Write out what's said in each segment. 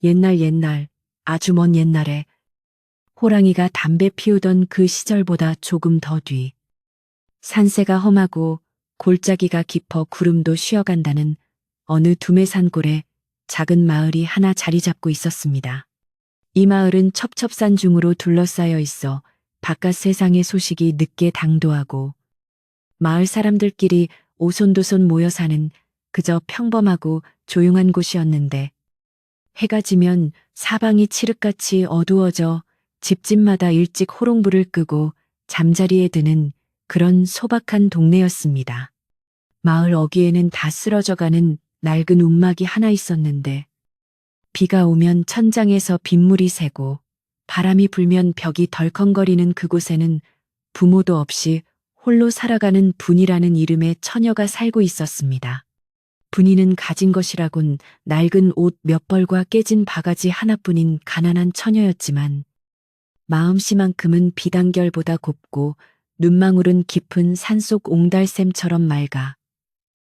옛날, 아주 먼 옛날에 호랑이가 담배 피우던 그 시절보다 조금 더 뒤. 산세가 험하고 골짜기가 깊어 구름도 쉬어간다는 어느 두메산골에 작은 마을이 하나 자리 잡고 있었습니다. 이 마을은 첩첩산 중으로 둘러싸여 있어 바깥 세상의 소식이 늦게 당도하고 마을 사람들끼리 오손도손 모여 사는 그저 평범하고 조용한 곳이었는데 해가 지면 사방이 칠흑같이 어두워져 집집마다 일찍 호롱불을 끄고 잠자리에 드는 그런 소박한 동네였습니다. 마을 어귀에는 다 쓰러져가는 낡은 움막이 하나 있었는데 비가 오면 천장에서 빗물이 새고 바람이 불면 벽이 덜컹거리는 그곳에는 부모도 없이 홀로 살아가는 분이라는 이름의 처녀가 살고 있었습니다. 분이는 가진 것이라곤 낡은 옷 몇 벌과 깨진 바가지 하나뿐인 가난한 처녀였지만 마음씨만큼은 비단결보다 곱고 눈망울은 깊은 산속 옹달샘처럼 맑아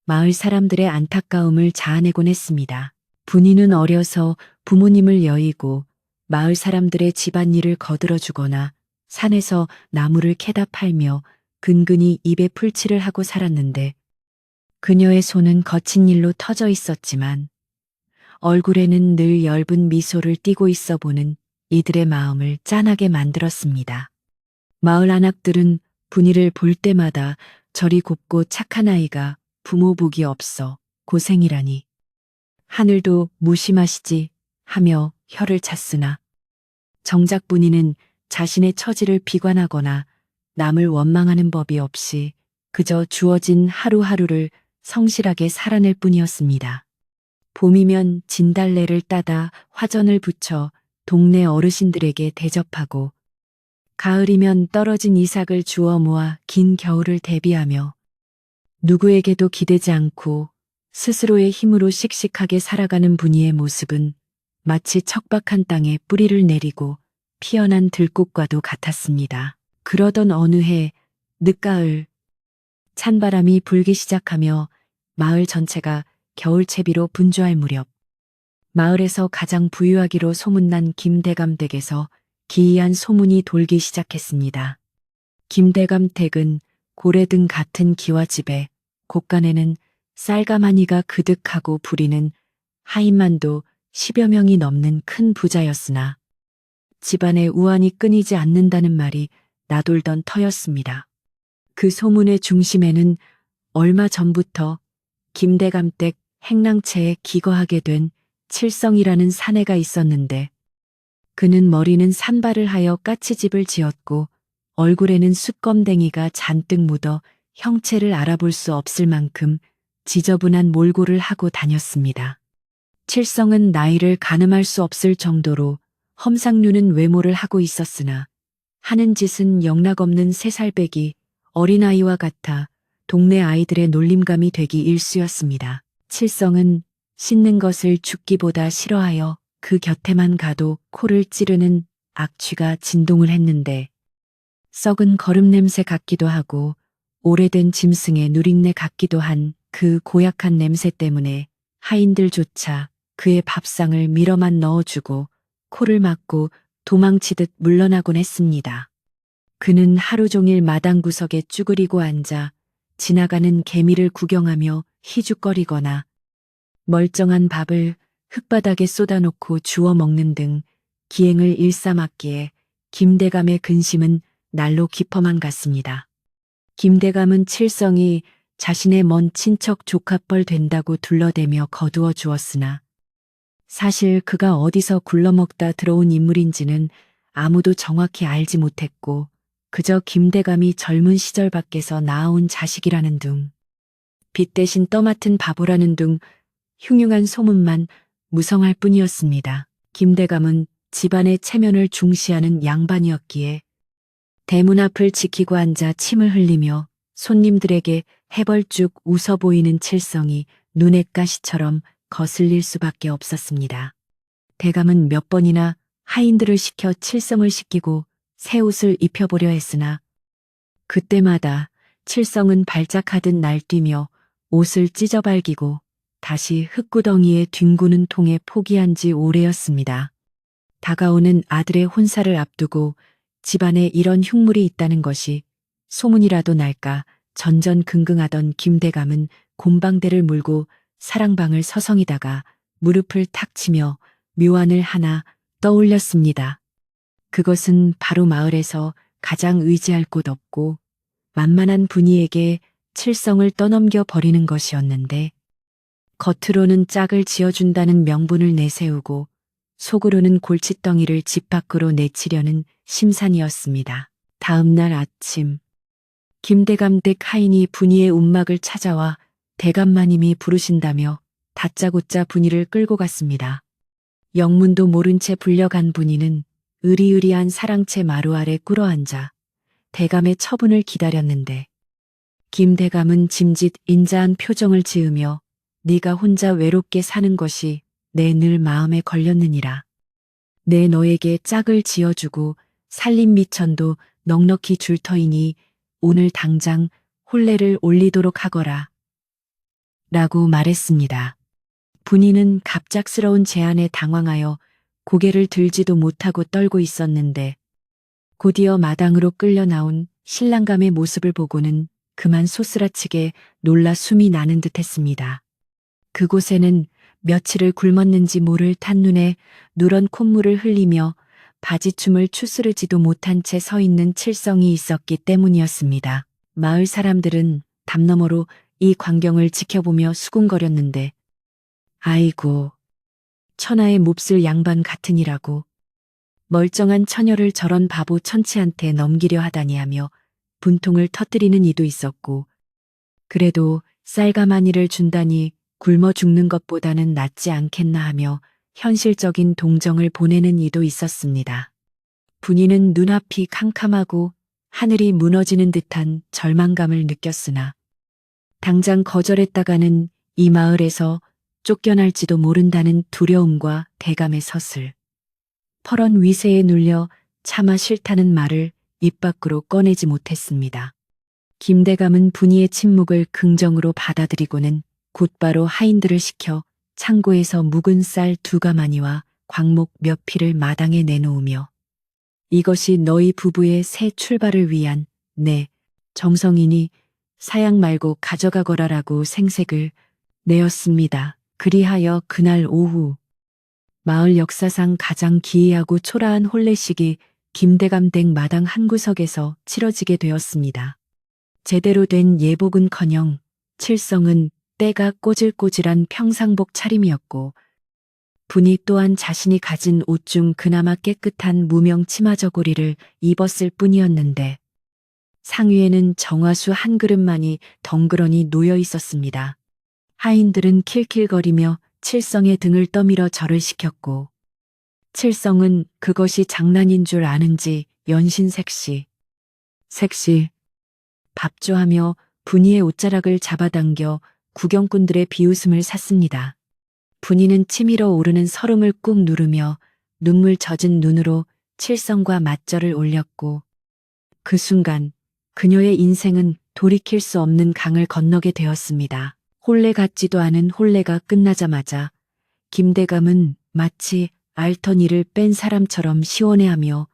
마을 사람들의 안타까움을 자아내곤 했습니다. 분이는 어려서 부모님을 여의고 마을 사람들의 집안일을 거들어주거나 산에서 나무를 캐다 팔며 근근히 입에 풀칠을 하고 살았는데 그녀의 손은 거친 일로 터져 있었지만 얼굴에는 늘 엷은 미소를 띠고 있어 보는 이들의 마음을 짠하게 만들었습니다. 마을 안악들은 분이를 볼 때마다 저리 곱고 착한 아이가 부모 복이 없어 고생이라니 하늘도 무심하시지 하며 혀를 찼으나 정작 분이는 자신의 처지를 비관하거나 남을 원망하는 법이 없이 그저 주어진 하루하루를 성실하게 살아낼 뿐이었습니다. 봄이면 진달래를 따다 화전을 붙여 동네 어르신들에게 대접하고 가을이면 떨어진 이삭을 주워 모아 긴 겨울을 대비하며 누구에게도 기대지 않고 스스로의 힘으로 씩씩하게 살아가는 분이의 모습은 마치 척박한 땅에 뿌리를 내리고 피어난 들꽃과도 같았습니다. 그러던 어느 해 늦가을 찬바람이 불기 시작하며 마을 전체가 겨울채비로 분주할 무렵 마을에서 가장 부유하기로 소문난 김대감 댁에서 기이한 소문이 돌기 시작했습니다. 김대감 댁은 고래등 같은 기와집에 곳간에는 쌀가마니가 그득하고 부리는 하인만도 10여 명이 넘는 큰 부자였으나 집안에 우환이 끊이지 않는다는 말이 나돌던 터였습니다. 그 소문의 중심에는 얼마 전부터 김대감 댁 행랑채에 기거하게 된 칠성이라는 사내가 있었는데 그는 머리는 산발을 하여 까치집을 지었고 얼굴에는 숯검댕이가 잔뜩 묻어 형체를 알아볼 수 없을 만큼 지저분한 몰골을 하고 다녔습니다. 칠성은 나이를 가늠할 수 없을 정도로 험상류는 외모를 하고 있었으나 하는 짓은 영락없는 세살배기 어린아이와 같아 동네 아이들의 놀림감이 되기 일쑤였습니다. 칠성은 씻는 것을 죽기보다 싫어하여 그 곁에만 가도 코를 찌르는 악취가 진동을 했는데 썩은 거름 냄새 같기도 하고 오래된 짐승의 누린내 같기도 한 그 고약한 냄새 때문에 하인들조차 그의 밥상을 밀어만 넣어주고 코를 막고 도망치듯 물러나곤 했습니다. 그는 하루 종일 마당 구석에 쭈그리고 앉아 지나가는 개미를 구경하며 희죽거리거나 멀쩡한 밥을 흙바닥에 쏟아놓고 주워 먹는 등 기행을 일삼았기에 김대감의 근심은 날로 깊어만 갔습니다. 김대감은 칠성이 자신의 먼 친척 조카뻘 된다고 둘러대며 거두어 주었으나 사실 그가 어디서 굴러먹다 들어온 인물인지는 아무도 정확히 알지 못했고 그저 김대감이 젊은 시절 밖에서 낳아온 자식이라는 둥, 빚 대신 떠맡은 바보라는 둥 흉흉한 소문만 무성할 뿐이었습니다. 김대감은 집안의 체면을 중시하는 양반이었기에 대문 앞을 지키고 앉아 침을 흘리며 손님들에게 해벌쭉 웃어 보이는 칠성이 눈의 가시처럼 거슬릴 수밖에 없었습니다. 대감은 몇 번이나 하인들을 시켜 칠성을 씻기고 새 옷을 입혀보려 했으나 그때마다 칠성은 발작하듯 날뛰며 옷을 찢어발기고 다시 흙구덩이에 뒹구는 통에 포기한 지 오래였습니다. 다가오는 아들의 혼사를 앞두고 집안에 이런 흉물이 있다는 것이 소문이라도 날까 전전긍긍하던 김대감은 곰방대를 물고 사랑방을 서성이다가 무릎을 탁 치며 묘안을 하나 떠올렸습니다. 그것은 바로 마을에서 가장 의지할 곳 없고 만만한 분이에게 칠성을 떠넘겨 버리는 것이었는데 겉으로는 짝을 지어준다는 명분을 내세우고 속으로는 골칫덩이를 집 밖으로 내치려는 심산이었습니다. 다음 날 아침 김대감 댁 하인이 분이의 움막을 찾아와 대감마님이 부르신다며 다짜고짜 분이를 끌고 갔습니다. 영문도 모른 채 불려간 분이는 으리으리한 사랑채 마루 아래 꿇어앉아 대감의 처분을 기다렸는데 김대감은 짐짓 인자한 표정을 지으며 네가 혼자 외롭게 사는 것이 내 늘 마음에 걸렸느니라. 내 너에게 짝을 지어주고 살림 미천도 넉넉히 줄 터이니 오늘 당장 혼례를 올리도록 하거라. 라고 말했습니다. 분이는 갑작스러운 제안에 당황하여 고개를 들지도 못하고 떨고 있었는데 곧이어 마당으로 끌려 나온 신랑감의 모습을 보고는 그만 소스라치게 놀라 숨이 나는 듯했습니다. 그곳에는 며칠을 굶었는지 모를 탄 눈에 누런 콧물을 흘리며 바지춤을 추스르지도 못한 채 서 있는 칠성이 있었기 때문이었습니다. 마을 사람들은 담 너머로 이 광경을 지켜보며 수군거렸는데 아이고, 천하의 몹쓸 양반 같으니라고 멀쩡한 처녀를 저런 바보 천치한테 넘기려 하다니 하며 분통을 터뜨리는 이도 있었고 그래도 쌀가마니를 준다니 굶어 죽는 것보다는 낫지 않겠나 하며 현실적인 동정을 보내는 이도 있었습니다. 분이는 눈앞이 캄캄하고 하늘이 무너지는 듯한 절망감을 느꼈으나 당장 거절했다가는 이 마을에서 쫓겨날지도 모른다는 두려움과 대감의 서슬, 퍼런 위세에 눌려 차마 싫다는 말을 입 밖으로 꺼내지 못했습니다. 김대감은 분이의 침묵을 긍정으로 받아들이고는 곧바로 하인들을 시켜 창고에서 묵은 쌀 2가마니와 광목 몇 피를 마당에 내놓으며 이것이 너희 부부의 새 출발을 위한 내 정성이니 사양 말고 가져가거라라고 생색을 내었습니다. 그리하여 그날 오후 마을 역사상 가장 기이하고 초라한 혼례식이 김대감 댁 마당 한구석에서 치러지게 되었습니다. 제대로 된 예복은커녕 칠성은 때가 꼬질꼬질한 평상복 차림이었고 분이 또한 자신이 가진 옷 중 그나마 깨끗한 무명 치마 저고리를 입었을 뿐이었는데 상위에는 정화수 한 그릇만이 덩그러니 놓여 있었습니다. 하인들은 킬킬거리며 칠성의 등을 떠밀어 절을 시켰고 칠성은 그것이 장난인 줄 아는지 연신색시 밥조하며 분이의 옷자락을 잡아당겨 구경꾼들의 비웃음을 샀습니다. 분이는 치밀어 오르는 설움을 꾹 누르며 눈물 젖은 눈으로 칠성과 맞절을 올렸고 그 순간 그녀의 인생은 돌이킬 수 없는 강을 건너게 되었습니다. 혼례 같지도 않은 혼례가 끝나자마자 김대감은 마치 앓던 이를 뺀 사람처럼 시원해하며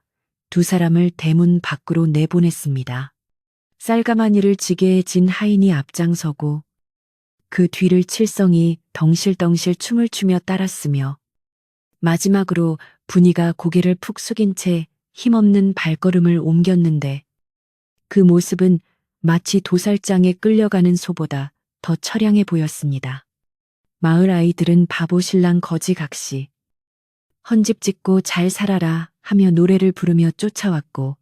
두 사람을 대문 밖으로 내보냈습니다. 쌀가마니를 지게에 진 하인이 앞장서고 그 뒤를 칠성이 덩실덩실 춤을 추며 따랐으며 마지막으로 분이가 고개를 푹 숙인 채 힘없는 발걸음을 옮겼는데 그 모습은 마치 도살장에 끌려가는 소보다 더 처량해 보였습니다. 마을 아이들은 바보 신랑 거지각시 헌집 짓고 잘 살아라 하며 노래를 부르며 쫓아왔고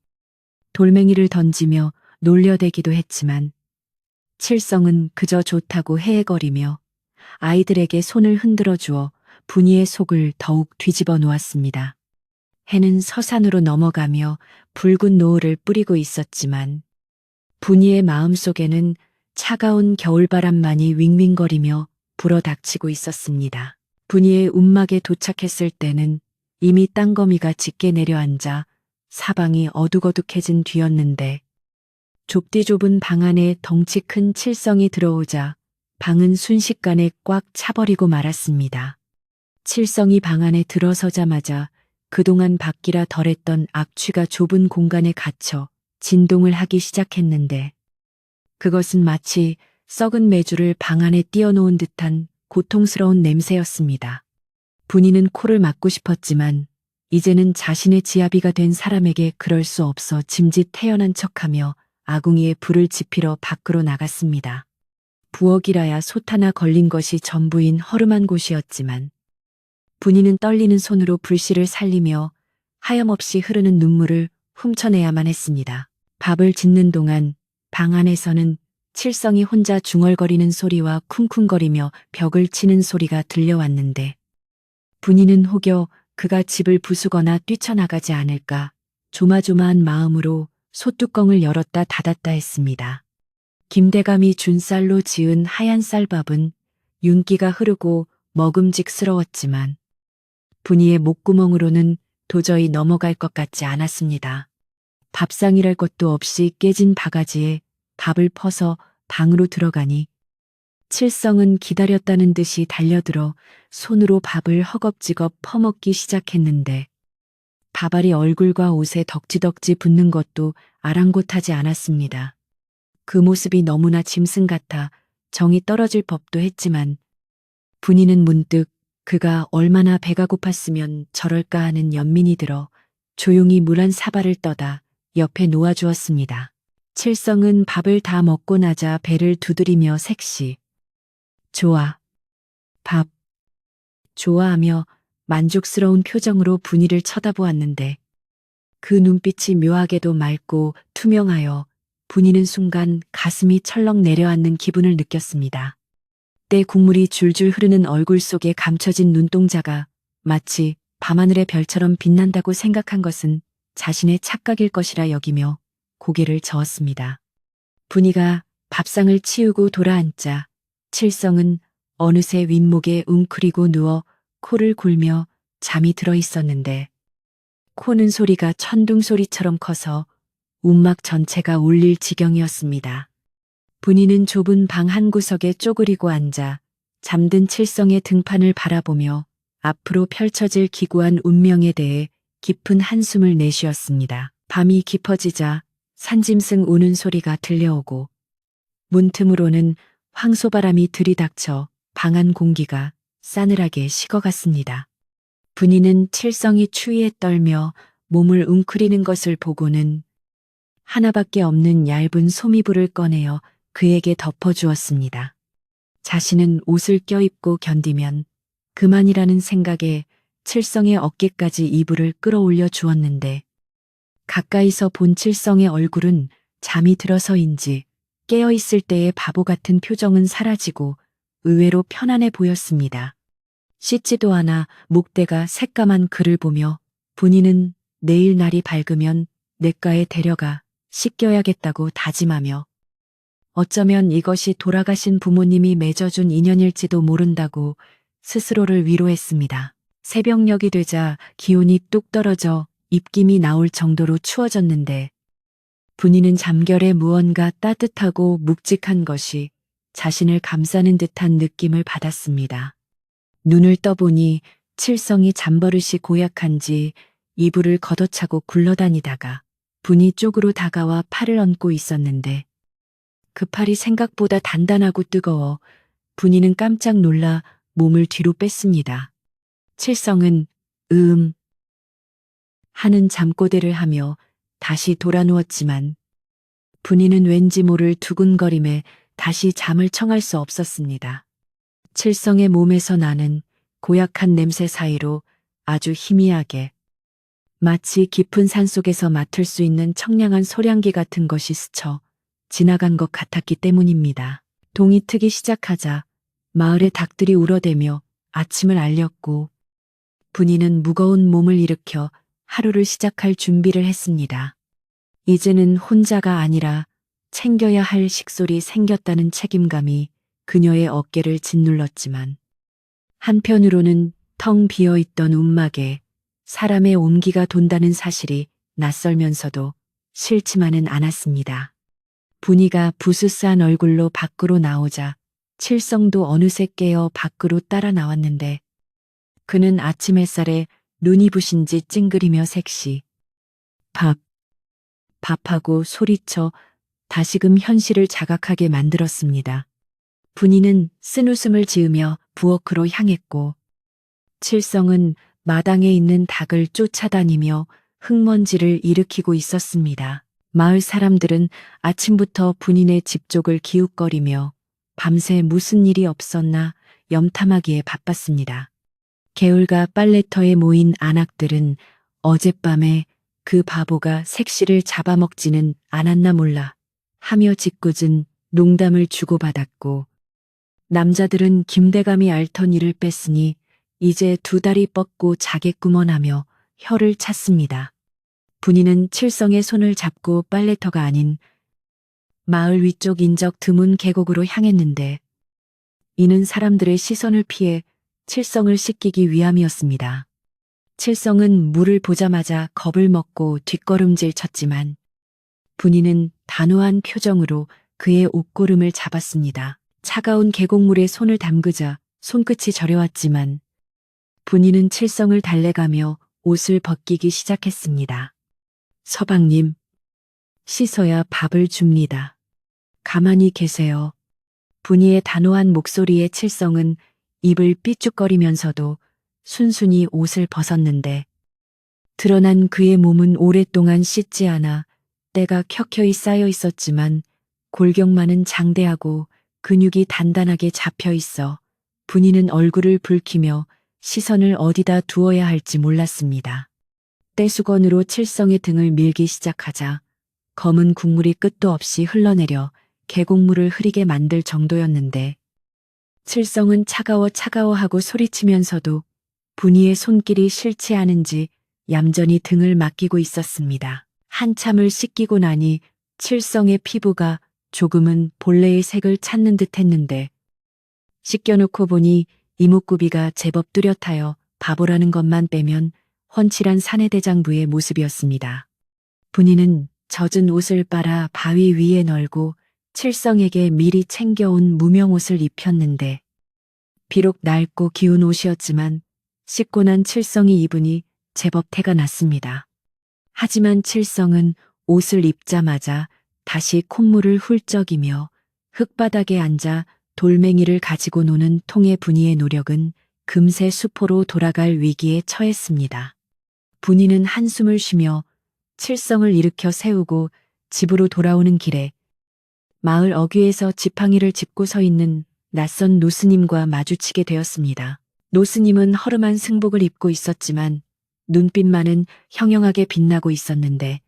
돌멩이를 던지며 놀려대기도 했지만 칠성은 그저 좋다고 헤헤거리며 아이들에게 손을 흔들어 주어 분이의 속을 더욱 뒤집어 놓았습니다. 해는 서산으로 넘어가며 붉은 노을을 뿌리고 있었지만 분이의 마음속에는 차가운 겨울바람만이 윙윙거리며 불어닥치고 있었습니다. 분이의 움막에 도착했을 때는 이미 땅거미가 짙게 내려앉아 사방이 어둑어둑해진 뒤였는데 좁디 좁은 방 안에 덩치 큰 칠성이 들어오자 방은 순식간에 꽉 차버리고 말았습니다. 칠성이 방 안에 들어서자마자 그동안 받기라 덜했던 악취가 좁은 공간에 갇혀 진동을 하기 시작했는데 그것은 마치 썩은 메주를 방 안에 띄워놓은 듯한 고통스러운 냄새였습니다. 분이는 코를 막고 싶었지만 이제는 자신의 지아비가 된 사람에게 그럴 수 없어 짐짓 태연한 척하며 아궁이에 불을 지피러 밖으로 나갔습니다. 부엌이라야 솥 하나 걸린 것이 전부인 허름한 곳이었지만 분이는 떨리는 손으로 불씨를 살리며 하염없이 흐르는 눈물을 훔쳐내야만 했습니다. 밥을 짓는 동안 방 안에서는 칠성이 혼자 중얼거리는 소리와 쿵쿵거리며 벽을 치는 소리가 들려왔는데 분이는 혹여 그가 집을 부수거나 뛰쳐나가지 않을까 조마조마한 마음으로 솥뚜껑을 열었다 닫았다 했습니다. 김대감이 준 쌀로 지은 하얀 쌀밥은 윤기가 흐르고 먹음직스러웠지만 분이의 목구멍으로는 도저히 넘어갈 것 같지 않았습니다. 밥상이랄 것도 없이 깨진 바가지에 밥을 퍼서 방으로 들어가니 칠성은 기다렸다는 듯이 달려들어 손으로 밥을 허겁지겁 퍼먹기 시작했는데 밥알이 얼굴과 옷에 덕지덕지 붙는 것도 아랑곳하지 않았습니다. 그 모습이 너무나 짐승 같아 정이 떨어질 법도 했지만 분이는 문득 그가 얼마나 배가 고팠으면 저럴까 하는 연민이 들어 조용히 물 한 사발을 떠다 옆에 놓아주었습니다. 칠성은 밥을 다 먹고 나자 배를 두드리며 색시 좋아, 밥, 좋아하며 만족스러운 표정으로 분이를 쳐다보았는데 그 눈빛이 묘하게도 맑고 투명하여 분이는 순간 가슴이 철렁 내려앉는 기분을 느꼈습니다. 때 국물이 줄줄 흐르는 얼굴 속에 감춰진 눈동자가 마치 밤하늘의 별처럼 빛난다고 생각한 것은 자신의 착각일 것이라 여기며 고개를 저었습니다. 분이가 밥상을 치우고 돌아앉자 칠성은 어느새 윗목에 웅크리고 누워 코를 골며 잠이 들어 있었는데 코는 소리가 천둥 소리처럼 커서 움막 전체가 울릴 지경이었습니다. 분이는 좁은 방 한 구석에 쪼그리고 앉아 잠든 칠성의 등판을 바라보며 앞으로 펼쳐질 기구한 운명에 대해 깊은 한숨을 내쉬었습니다. 밤이 깊어지자 산짐승 우는 소리가 들려오고 문틈으로는 황소바람이 들이닥쳐 방 안 공기가 싸늘하게 식어갔습니다. 분이는 칠성이 추위에 떨며 몸을 웅크리는 것을 보고는 하나밖에 없는 얇은 소미불을 꺼내어 그에게 덮어주었습니다. 자신은 옷을 껴입고 견디면 그만이라는 생각에 칠성의 어깨까지 이불을 끌어올려 주었는데 가까이서 본 칠성의 얼굴은 잠이 들어서인지 깨어있을 때의 바보 같은 표정은 사라지고 의외로 편안해 보였습니다. 씻지도 않아 목대가 새까만 그를 보며 분이는 내일 날이 밝으면 냇가에 데려가 씻겨야겠다고 다짐하며 어쩌면 이것이 돌아가신 부모님이 맺어준 인연일지도 모른다고 스스로를 위로했습니다. 새벽녘이 되자 기온이 뚝 떨어져 입김이 나올 정도로 추워졌는데 분이는 잠결에 무언가 따뜻하고 묵직한 것이 자신을 감싸는 듯한 느낌을 받았습니다. 눈을 떠보니 칠성이 잠버릇이 고약한지 이불을 걷어차고 굴러다니다가 분이 쪽으로 다가와 팔을 얹고 있었는데 그 팔이 생각보다 단단하고 뜨거워 분이는 깜짝 놀라 몸을 뒤로 뺐습니다. 칠성은 하는 잠꼬대를 하며 다시 돌아누웠지만 분이는 왠지 모를 두근거림에 다시 잠을 청할 수 없었습니다. 칠성의 몸에서 나는 고약한 냄새 사이로 아주 희미하게 마치 깊은 산속에서 맡을 수 있는 청량한 소량기 같은 것이 스쳐 지나간 것 같았기 때문입니다. 동이 트기 시작하자 마을의 닭들이 울어대며 아침을 알렸고 분이는 무거운 몸을 일으켜 하루를 시작할 준비를 했습니다. 이제는 혼자가 아니라 챙겨야 할 식솔이 생겼다는 책임감이 그녀의 어깨를 짓눌렀지만 한편으로는 텅 비어있던 움막에 사람의 온기가 돈다는 사실이 낯설면서도 싫지만은 않았습니다. 분이가 부스스한 얼굴로 밖으로 나오자 칠성도 어느새 깨어 밖으로 따라 나왔는데 그는 아침 햇살에 눈이 부신지 찡그리며 색시 밥하고 소리쳐 다시금 현실을 자각하게 만들었습니다. 분이는 쓴웃음을 지으며 부엌으로 향했고 칠성은 마당에 있는 닭을 쫓아다니며 흙먼지를 일으키고 있었습니다. 마을 사람들은 아침부터 분인의 집 쪽을 기웃거리며 밤새 무슨 일이 없었나 염탐하기에 바빴습니다. 개울가 빨래터에 모인 안악들은 어젯밤에 그 바보가 색시를 잡아먹지는 않았나 몰라 하며 짓궂은 농담을 주고받았고 남자들은 김대감이 앓던 이를 뺐으니 이제 두 다리 뻗고 자겠구먼 하며 혀를 찼습니다. 분이는 칠성의 손을 잡고 빨래터가 아닌 마을 위쪽 인적 드문 계곡으로 향했는데 이는 사람들의 시선을 피해 칠성을 씻기기 위함이었습니다. 칠성은 물을 보자마자 겁을 먹고 뒷걸음질 쳤지만 분이는 단호한 표정으로 그의 옷고름을 잡았습니다. 차가운 계곡물에 손을 담그자 손끝이 저려왔지만 분이는 칠성을 달래가며 옷을 벗기기 시작했습니다. 서방님, 씻어야 밥을 줍니다. 가만히 계세요. 분이의 단호한 목소리에 칠성은 입을 삐죽거리면서도 순순히 옷을 벗었는데 드러난 그의 몸은 오랫동안 씻지 않아 때가 켜켜이 쌓여 있었지만 골격만은 장대하고 근육이 단단하게 잡혀 있어 분이는 얼굴을 붉히며 시선을 어디다 두어야 할지 몰랐습니다. 떼수건으로 칠성의 등을 밀기 시작하자 검은 국물이 끝도 없이 흘러내려 계곡물을 흐리게 만들 정도였는데 칠성은 차가워하고 소리치면서도 분이의 손길이 싫지 않은지 얌전히 등을 맡기고 있었습니다. 한참을 씻기고 나니 칠성의 피부가 조금은 본래의 색을 찾는 듯 했는데 씻겨놓고 보니 이목구비가 제법 뚜렷하여 바보라는 것만 빼면 훤칠한 사내대장부의 모습이었습니다. 분이는 젖은 옷을 빨아 바위 위에 널고 칠성에게 미리 챙겨온 무명옷을 입혔는데 비록 낡고 기운 옷이었지만 씻고 난 칠성이 입으니 제법 태가 났습니다. 하지만 칠성은 옷을 입자마자 다시 콧물을 훌쩍이며 흙바닥에 앉아 돌멩이를 가지고 노는 통의 분이의 노력은 금세 수포로 돌아갈 위기에 처했습니다. 분이는 한숨을 쉬며 칠성을 일으켜 세우고 집으로 돌아오는 길에 마을 어귀에서 지팡이를 짚고 서 있는 낯선 노스님과 마주치게 되었습니다. 노스님은 허름한 승복을 입고 있었지만 눈빛만은 형형하게 빛나고 있었는데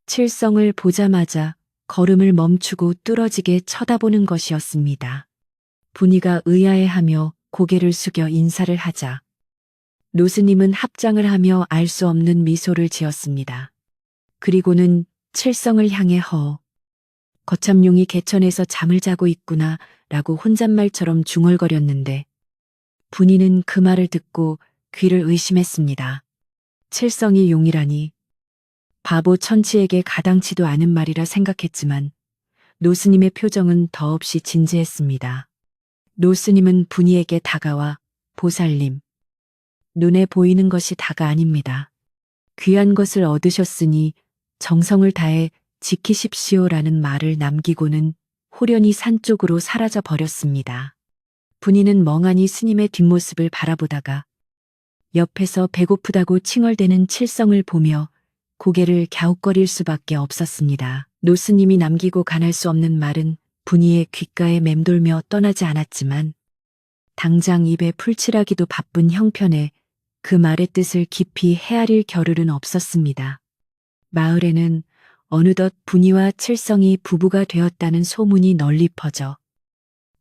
칠성을 보자마자 걸음을 멈추고 뚫어지게 쳐다보는 것이었습니다. 분이가 의아해하며 고개를 숙여 인사를 하자 노스님은 합장을 하며 알 수 없는 미소를 지었습니다. 그리고는 칠성을 향해 거참용이 개천에서 잠을 자고 있구나 라고 혼잣말처럼 중얼거렸는데 분이는 그 말을 듣고 귀를 의심했습니다. 칠성이 용이라니 바보 천치에게 가당치도 않은 말이라 생각했지만 노스님의 표정은 더없이 진지했습니다. 노스님은 분이에게 다가와 보살님, 눈에 보이는 것이 다가 아닙니다. 귀한 것을 얻으셨으니 정성을 다해 지키십시오라는 말을 남기고는 호련히 산 쪽으로 사라져 버렸습니다. 분이는 멍하니 스님의 뒷모습을 바라보다가 옆에서 배고프다고 칭얼대는 칠성을 보며 고개를 갸웃거릴 수밖에 없었습니다. 노스님이 남기고 가날 수 없는 말은 분이의 귓가에 맴돌며 떠나지 않았지만 당장 입에 풀칠하기도 바쁜 형편에 그 말의 뜻을 깊이 헤아릴 겨를은 없었습니다. 마을에는 어느덧 분이와 칠성이 부부가 되었다는 소문이 널리 퍼져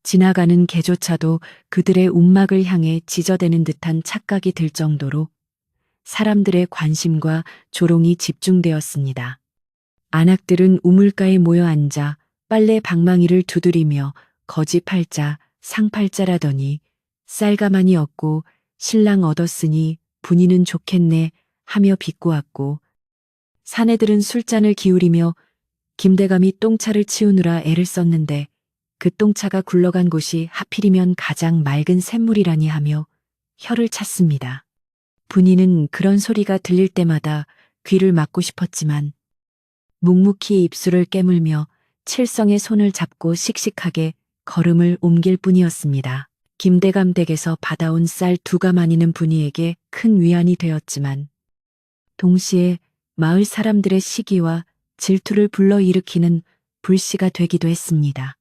지나가는 개조차도 그들의 움막을 향해 지저대는 듯한 착각이 들 정도로 사람들의 관심과 조롱이 집중되었습니다. 안악들은 우물가에 모여 앉아 빨래 방망이를 두드리며 거지팔자, 상팔자라더니 쌀가마니 얻고 신랑 얻었으니 분이는 좋겠네 하며 비꼬았고 사내들은 술잔을 기울이며 김대감이 똥차를 치우느라 애를 썼는데 그 똥차가 굴러간 곳이 하필이면 가장 맑은 샘물이라니 하며 혀를 찼습니다. 분이는 그런 소리가 들릴 때마다 귀를 막고 싶었지만 묵묵히 입술을 깨물며 칠성의 손을 잡고 씩씩하게 걸음을 옮길 뿐이었습니다. 김대감 댁에서 받아온 쌀 2가마니는 분이에게 큰 위안이 되었지만 동시에 마을 사람들의 시기와 질투를 불러일으키는 불씨가 되기도 했습니다.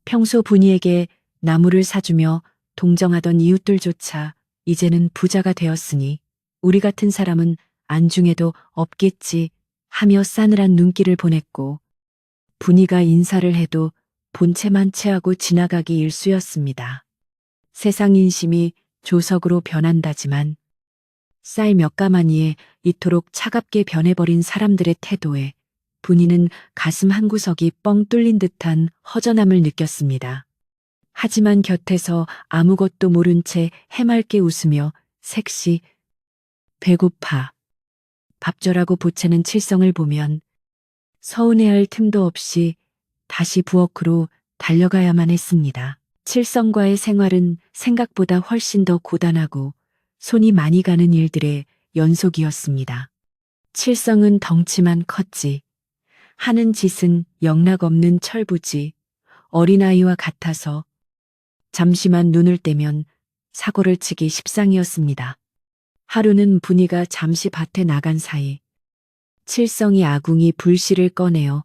평소 분이에게 나무를 사주며 동정하던 이웃들조차 이제는 부자가 되었으니 우리 같은 사람은 안중에도 없겠지 하며 싸늘한 눈길을 보냈고 분이가 인사를 해도 본체만 체하고 지나가기 일쑤였습니다. 세상 인심이 조석으로 변한다지만 쌀 몇 가마니에 이토록 차갑게 변해버린 사람들의 태도에 분이는 가슴 한구석이 뻥 뚫린 듯한 허전함을 느꼈습니다. 하지만 곁에서 아무것도 모른 채 해맑게 웃으며 색시 배고파 밥줘라고 보채는 칠성을 보면 서운해할 틈도 없이 다시 부엌으로 달려가야만 했습니다. 칠성과의 생활은 생각보다 훨씬 더 고단하고 손이 많이 가는 일들의 연속이었습니다. 칠성은 덩치만 컸지, 하는 짓은 영락없는 철부지, 어린아이와 같아서 잠시만 눈을 떼면 사고를 치기 십상이었습니다. 하루는 분이가 잠시 밭에 나간 사이 칠성이 아궁이 불씨를 꺼내어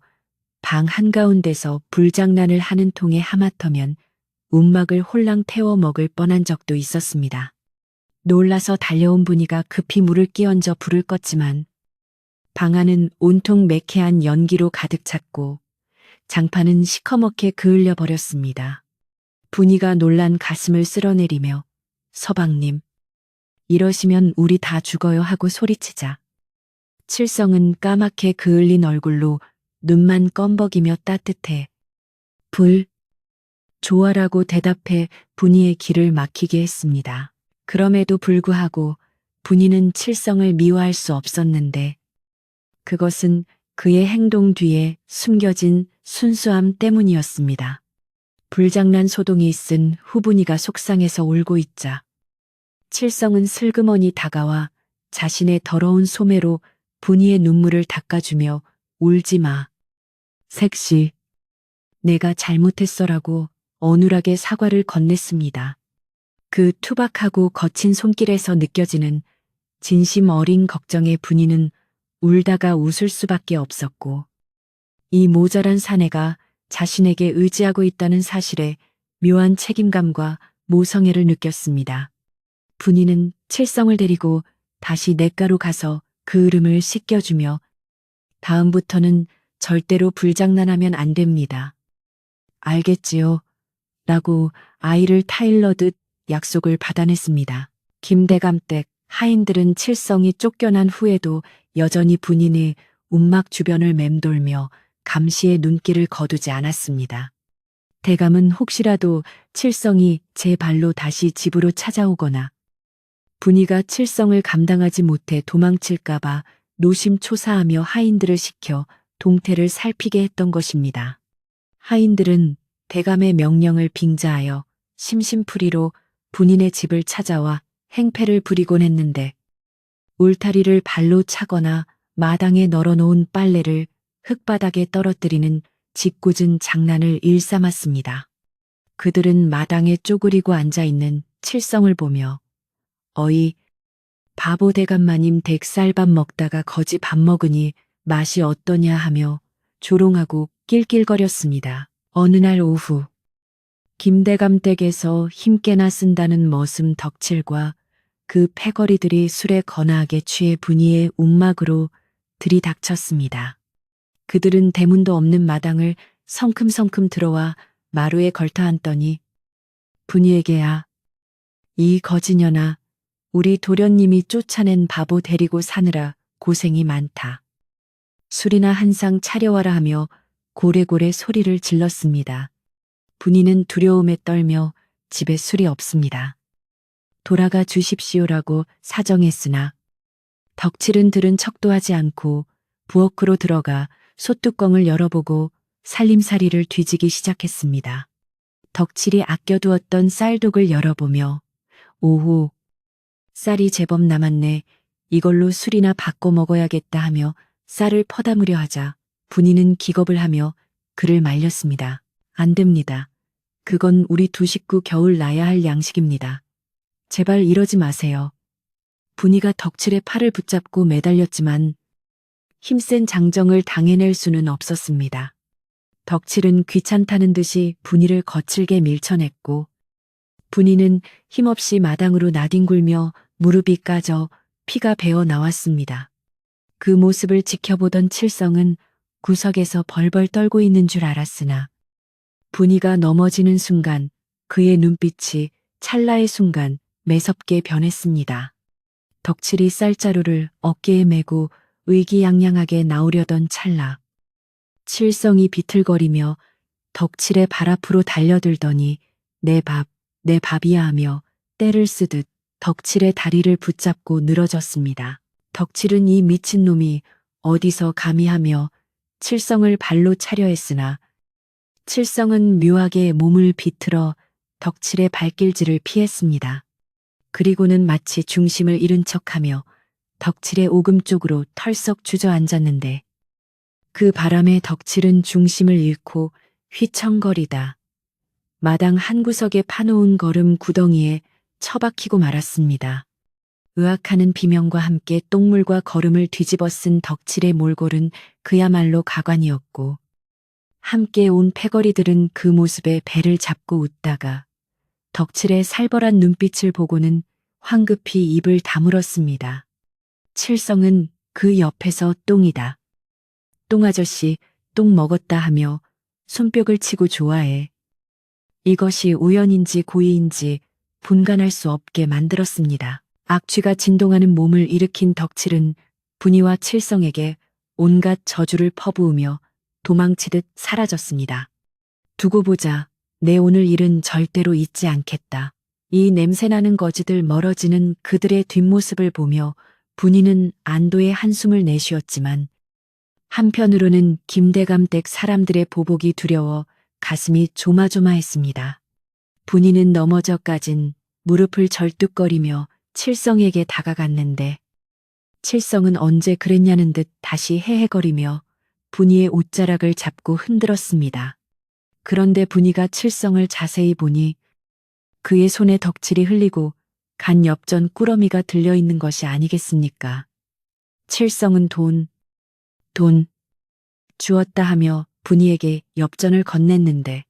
방 한가운데서 불장난을 하는 통에 하마터면 움막을 홀랑 태워 먹을 뻔한 적도 있었습니다. 놀라서 달려온 분이가 급히 물을 끼얹어 불을 껐지만 방 안은 온통 매캐한 연기로 가득 찼고 장판은 시커멓게 그을려 버렸습니다. 분이가 놀란 가슴을 쓸어내리며 서방님, 이러시면 우리 다 죽어요 하고 소리치자 칠성은 까맣게 그을린 얼굴로 눈만 껌벅이며 따뜻해 불, 좋아라고 대답해 분이의 길을 막히게 했습니다. 그럼에도 불구하고 분이는 칠성을 미워할 수 없었는데 그것은 그의 행동 뒤에 숨겨진 순수함 때문이었습니다. 불장난 소동이 쓴 후분이가 속상해서 울고 있자 칠성은 슬그머니 다가와 자신의 더러운 소매로 분이의 눈물을 닦아주며 울지 마. 색시, 내가 잘못했어라고 어눌하게 사과를 건넸습니다. 그 투박하고 거친 손길에서 느껴지는 진심 어린 걱정의 분이는 울다가 웃을 수밖에 없었고 이 모자란 사내가 자신에게 의지하고 있다는 사실에 묘한 책임감과 모성애를 느꼈습니다. 분이는 칠성을 데리고 다시 냇가로 가서 그 으름을 씻겨주며 다음부터는 절대로 불장난하면 안 됩니다. 알겠지요? 라고 아이를 타일러듯 약속을 받아냈습니다. 김대감 댁 하인들은 칠성이 쫓겨난 후에도 여전히 분인의 움막 주변을 맴돌며 감시의 눈길을 거두지 않았습니다. 대감은 혹시라도 칠성이 제 발로 다시 집으로 찾아오거나 분이가 칠성을 감당하지 못해 도망칠까봐 노심초사하며 하인들을 시켜 동태를 살피게 했던 것입니다. 하인들은 대감의 명령을 빙자하여 심심풀이로 분인의 집을 찾아와 행패를 부리곤 했는데 울타리를 발로 차거나 마당에 널어놓은 빨래를 흙바닥에 떨어뜨리는 짓궂은 장난을 일삼았습니다. 그들은 마당에 쪼그리고 앉아있는 칠성을 보며 어이, 바보 대감마님 댁 쌀밥 먹다가 거지 밥 먹으니 맛이 어떠냐 하며 조롱하고 낄낄거렸습니다. 어느 날 오후 김대감 댁에서 힘께나 쓴다는 머슴 덕칠과 그 패거리들이 술에 거나하게 취해 분이의 움막으로 들이닥쳤습니다. 그들은 대문도 없는 마당을 성큼성큼 들어와 마루에 걸터앉더니 분이에게야 이 거지년아 우리 도련님이 쫓아낸 바보 데리고 사느라 고생이 많다. 술이나 한 상 차려와라 하며 고래고래 소리를 질렀습니다. 분이는 두려움에 떨며 집에 술이 없습니다. 돌아가 주십시오라고 사정했으나 덕칠은 들은 척도 하지 않고 부엌으로 들어가 솥뚜껑을 열어보고 살림살이를 뒤지기 시작했습니다. 덕칠이 아껴두었던 쌀독을 열어보며 오호, 쌀이 제법 남았네. 이걸로 술이나 바꿔 먹어야겠다 하며 쌀을 퍼담으려 하자 분이는 기겁을 하며 그를 말렸습니다. 안 됩니다. 그건 우리 두 식구 겨울 나야 할 양식입니다. 제발 이러지 마세요. 분이가 덕칠의 팔을 붙잡고 매달렸지만 힘센 장정을 당해낼 수는 없었습니다. 덕칠은 귀찮다는 듯이 분이를 거칠게 밀쳐냈고 분이는 힘없이 마당으로 나뒹굴며 무릎이 까져 피가 배어 나왔습니다. 그 모습을 지켜보던 칠성은 구석에서 벌벌 떨고 있는 줄 알았으나 분이가 넘어지는 순간 그의 눈빛이 찰나의 순간 매섭게 변했습니다. 덕칠이 쌀자루를 어깨에 메고 의기양양하게 나오려던 찰나 칠성이 비틀거리며 덕칠의 발 앞으로 달려들더니 내 밥이야 하며 때를 쓰듯 덕칠의 다리를 붙잡고 늘어졌습니다. 덕칠은 이 미친놈이 어디서 감히 하며 칠성을 발로 차려 했으나 칠성은 묘하게 몸을 비틀어 덕칠의 발길질을 피했습니다. 그리고는 마치 중심을 잃은 척하며 덕칠의 오금 쪽으로 털썩 주저앉았는데 그 바람에 덕칠은 중심을 잃고 휘청거리다 마당 한 구석에 파놓은 거름 구덩이에 처박히고 말았습니다. 으악하는 비명과 함께 똥물과 거름을 뒤집어 쓴 덕칠의 몰골은 그야말로 가관이었고 함께 온 패거리들은 그 모습에 배를 잡고 웃다가 덕칠의 살벌한 눈빛을 보고는 황급히 입을 다물었습니다. 칠성은 그 옆에서 똥이다. 똥아저씨, 똥 먹었다 하며 손뼉을 치고 좋아해. 이것이 우연인지 고의인지 분간할 수 없게 만들었습니다. 악취가 진동하는 몸을 일으킨 덕칠은 분이와 칠성에게 온갖 저주를 퍼부으며 도망치듯 사라졌습니다. 두고 보자. 내 오늘 일은 절대로 잊지 않겠다. 이 냄새나는 거지들 멀어지는 그들의 뒷모습을 보며 분이는 안도의 한숨을 내쉬었지만 한편으로는 김대감댁 사람들의 보복이 두려워 가슴이 조마조마했습니다. 분이는 넘어져까진 무릎을 절뚝거리며 칠성에게 다가갔는데 칠성은 언제 그랬냐는 듯 다시 헤헤거리며 분이의 옷자락을 잡고 흔들었습니다. 그런데 분이가 칠성을 자세히 보니 그의 손에 덕칠이 흘리고 간 엽전 꾸러미가 들려있는 것이 아니겠습니까? 칠성은 돈 주었다 하며 분이에게 엽전을 건넸는데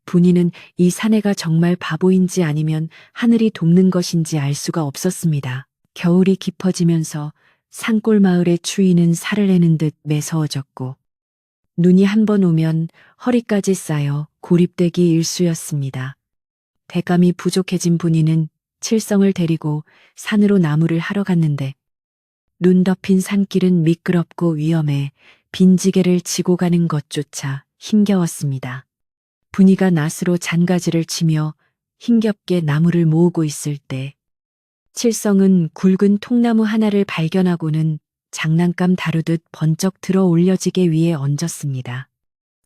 분이는 이 사내가 정말 바보인지 아니면 하늘이 돕는 것인지 알 수가 없었습니다. 겨울이 깊어지면서 산골 마을의 추위는 살을 내는 듯 매서워졌고 눈이 한 번 오면 허리까지 쌓여 고립되기 일쑤였습니다. 대감이 부족해진 분이는 칠성을 데리고 산으로 나무를 하러 갔는데 눈 덮인 산길은 미끄럽고 위험해 빈지게를 지고 가는 것조차 힘겨웠습니다. 분이가 낫으로 잔가지를 치며 힘겹게 나무를 모으고 있을 때 칠성은 굵은 통나무 하나를 발견하고는 장난감 다루듯 번쩍 들어 올려지게 위에 얹었습니다.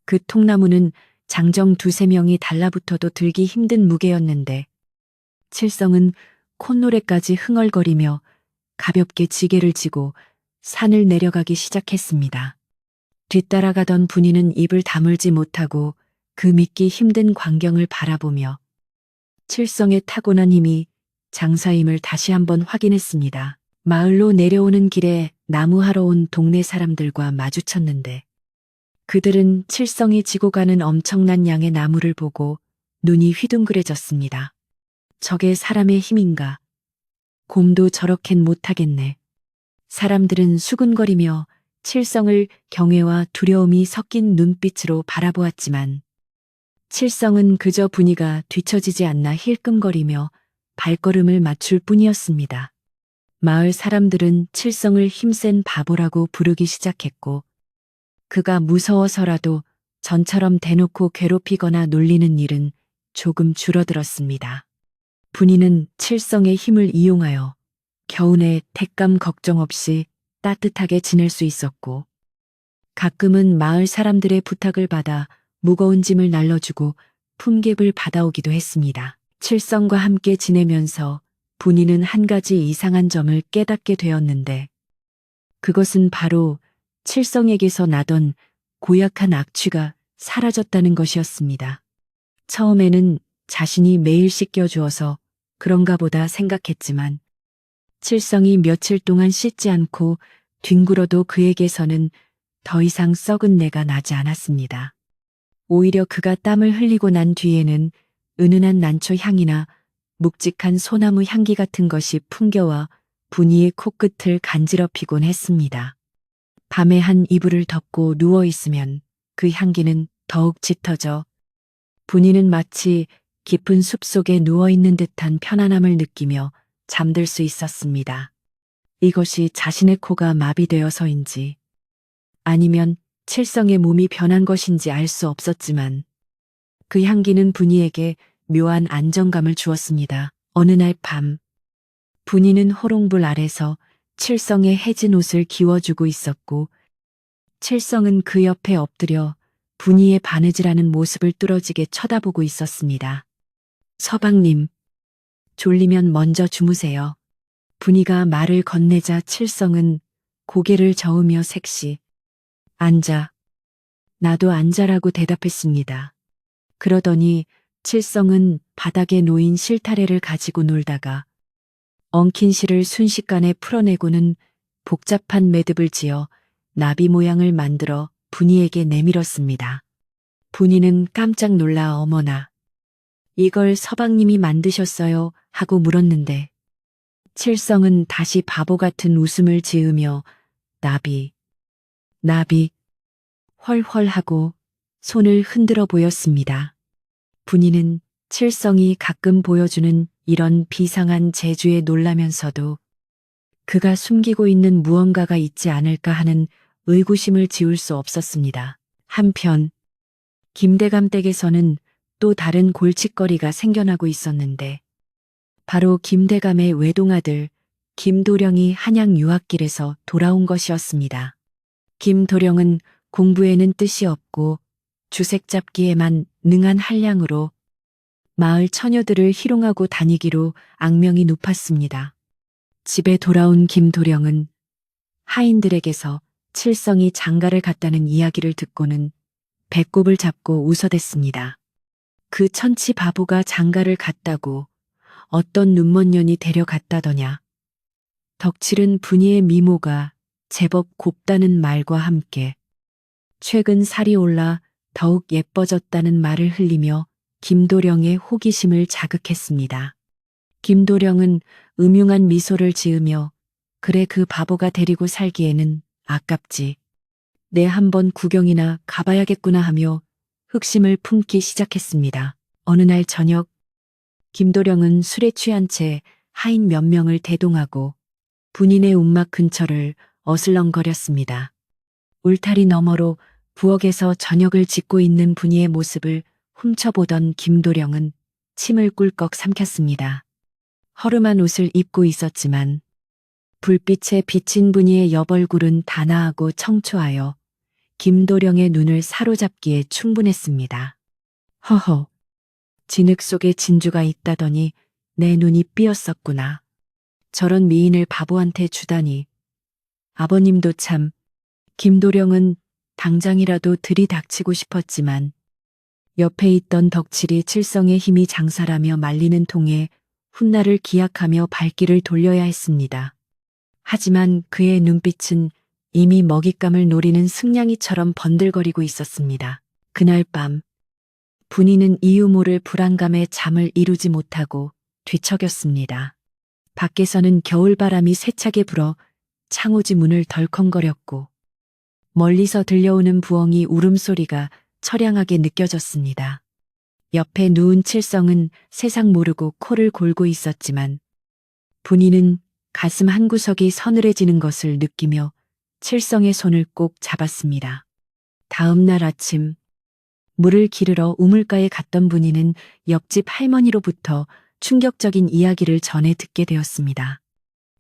그 통나무는 장정 두세 명이 달라붙어도 들기 힘든 무게였는데 칠성은 콧노래까지 흥얼거리며 가볍게 지게를 지고 산을 내려가기 시작했습니다. 뒤따라가던 분이는 입을 다물지 못하고 그 믿기 힘든 광경을 바라보며 칠성의 타고난 힘이 장사임을 다시 한번 확인했습니다. 마을로 내려오는 길에 나무하러 온 동네 사람들과 마주쳤는데 그들은 칠성이 지고 가는 엄청난 양의 나무를 보고 눈이 휘둥그레졌습니다. 저게 사람의 힘인가? 곰도 저렇겐 못하겠네. 사람들은 수군거리며 칠성을 경외와 두려움이 섞인 눈빛으로 바라보았지만 칠성은 그저 분이가 뒤처지지 않나 힐끔거리며 발걸음을 맞출 뿐이었습니다. 마을 사람들은 칠성을 힘센 바보라고 부르기 시작했고 그가 무서워서라도 전처럼 대놓고 괴롭히거나 놀리는 일은 조금 줄어들었습니다. 분이는 칠성의 힘을 이용하여 겨우내 택감 걱정 없이 따뜻하게 지낼 수 있었고 가끔은 마을 사람들의 부탁을 받아 무거운 짐을 날려주고 품격을 받아오기도 했습니다. 칠성과 함께 지내면서 분이는 한 가지 이상한 점을 깨닫게 되었는데 그것은 바로 칠성에게서 나던 고약한 악취가 사라졌다는 것이었습니다. 처음에는 자신이 매일 씻겨주어서 그런가 보다 생각했지만 칠성이 며칠 동안 씻지 않고 뒹굴어도 그에게서는 더 이상 썩은 내가 나지 않았습니다. 오히려 그가 땀을 흘리고 난 뒤에는 은은한 난초 향이나 묵직한 소나무 향기 같은 것이 풍겨와 분이의 코끝을 간지럽히곤 했습니다. 밤에 한 이불을 덮고 누워 있으면 그 향기는 더욱 짙어져 분이는 마치 깊은 숲속에 누워 있는 듯한 편안함을 느끼며 잠들 수 있었습니다. 이것이 자신의 코가 마비되어서인지 아니면 칠성의 몸이 변한 것인지 알 수 없었지만 그 향기는 분이에게 묘한 안정감을 주었습니다. 어느 날 밤, 분이는 호롱불 아래서 칠성의 해진 옷을 기워주고 있었고 칠성은 그 옆에 엎드려 분이의 바느질하는 모습을 뚫어지게 쳐다보고 있었습니다. 서방님, 졸리면 먼저 주무세요. 분이가 말을 건네자 칠성은 고개를 저으며 색시 앉아. 나도 앉아라고 대답했습니다. 그러더니 칠성은 바닥에 놓인 실타래를 가지고 놀다가 엉킨 실을 순식간에 풀어내고는 복잡한 매듭을 지어 나비 모양을 만들어 분이에게 내밀었습니다. 분이는 깜짝 놀라 어머나, 이걸 서방님이 만드셨어요? 하고 물었는데 칠성은 다시 바보 같은 웃음을 지으며 나비, 헐헐 하고 손을 흔들어 보였습니다. 분이는 칠성이 가끔 보여주는 이런 비상한 재주에 놀라면서도 그가 숨기고 있는 무언가가 있지 않을까 하는 의구심을 지울 수 없었습니다. 한편 김대감 댁에서는 또 다른 골칫거리가 생겨나고 있었는데 바로 김대감의 외동아들 김도령이 한양 유학길에서 돌아온 것이었습니다. 김도령은 공부에는 뜻이 없고 주색 잡기에만 능한 한량으로 마을 처녀들을 희롱하고 다니기로 악명이 높았습니다. 집에 돌아온 김도령은 하인들에게서 칠성이 장가를 갔다는 이야기를 듣고는 배꼽을 잡고 웃어댔습니다. 그 천치 바보가 장가를 갔다고 어떤 눈먼 년이 데려갔다더냐. 덕칠은 분이의 미모가 제법 곱다는 말과 함께 최근 살이 올라 더욱 예뻐졌다는 말을 흘리며 김도령의 호기심을 자극했습니다. 김도령은 음흉한 미소를 지으며 그래 그 바보가 데리고 살기에는 아깝지. 내 한번 구경이나 가봐야겠구나 하며 흑심을 품기 시작했습니다. 어느 날 저녁 김도령은 술에 취한 채 하인 몇 명을 대동하고 분인의 움막 근처를 어슬렁거렸습니다. 울타리 너머로 부엌에서 저녁을 짓고 있는 분이의 모습을 훔쳐보던 김도령은 침을 꿀꺽 삼켰습니다. 허름한 옷을 입고 있었지만 불빛에 비친 분이의 옆얼굴은 단아하고 청초하여 김도령의 눈을 사로잡기에 충분했습니다. 허허, 진흙 속에 진주가 있다더니 내 눈이 삐었었구나. 저런 미인을 바보한테 주다니. 아버님도 참. 김도령은 당장이라도 들이닥치고 싶었지만 옆에 있던 덕칠이 칠성의 힘이 장사라며 말리는 통에 훗날을 기약하며 발길을 돌려야 했습니다. 하지만 그의 눈빛은 이미 먹잇감을 노리는 승냥이처럼 번들거리고 있었습니다. 그날 밤 분이는 이유 모를 불안감에 잠을 이루지 못하고 뒤척였습니다. 밖에서는 겨울바람이 세차게 불어 창호지 문을 덜컹거렸고 멀리서 들려오는 부엉이 울음소리가 처량하게 느껴졌습니다. 옆에 누운 칠성은 세상 모르고 코를 골고 있었지만 분이는 가슴 한구석이 서늘해지는 것을 느끼며 칠성의 손을 꼭 잡았습니다. 다음 날 아침 물을 기르러 우물가에 갔던 분이는 옆집 할머니로부터 충격적인 이야기를 전해 듣게 되었습니다.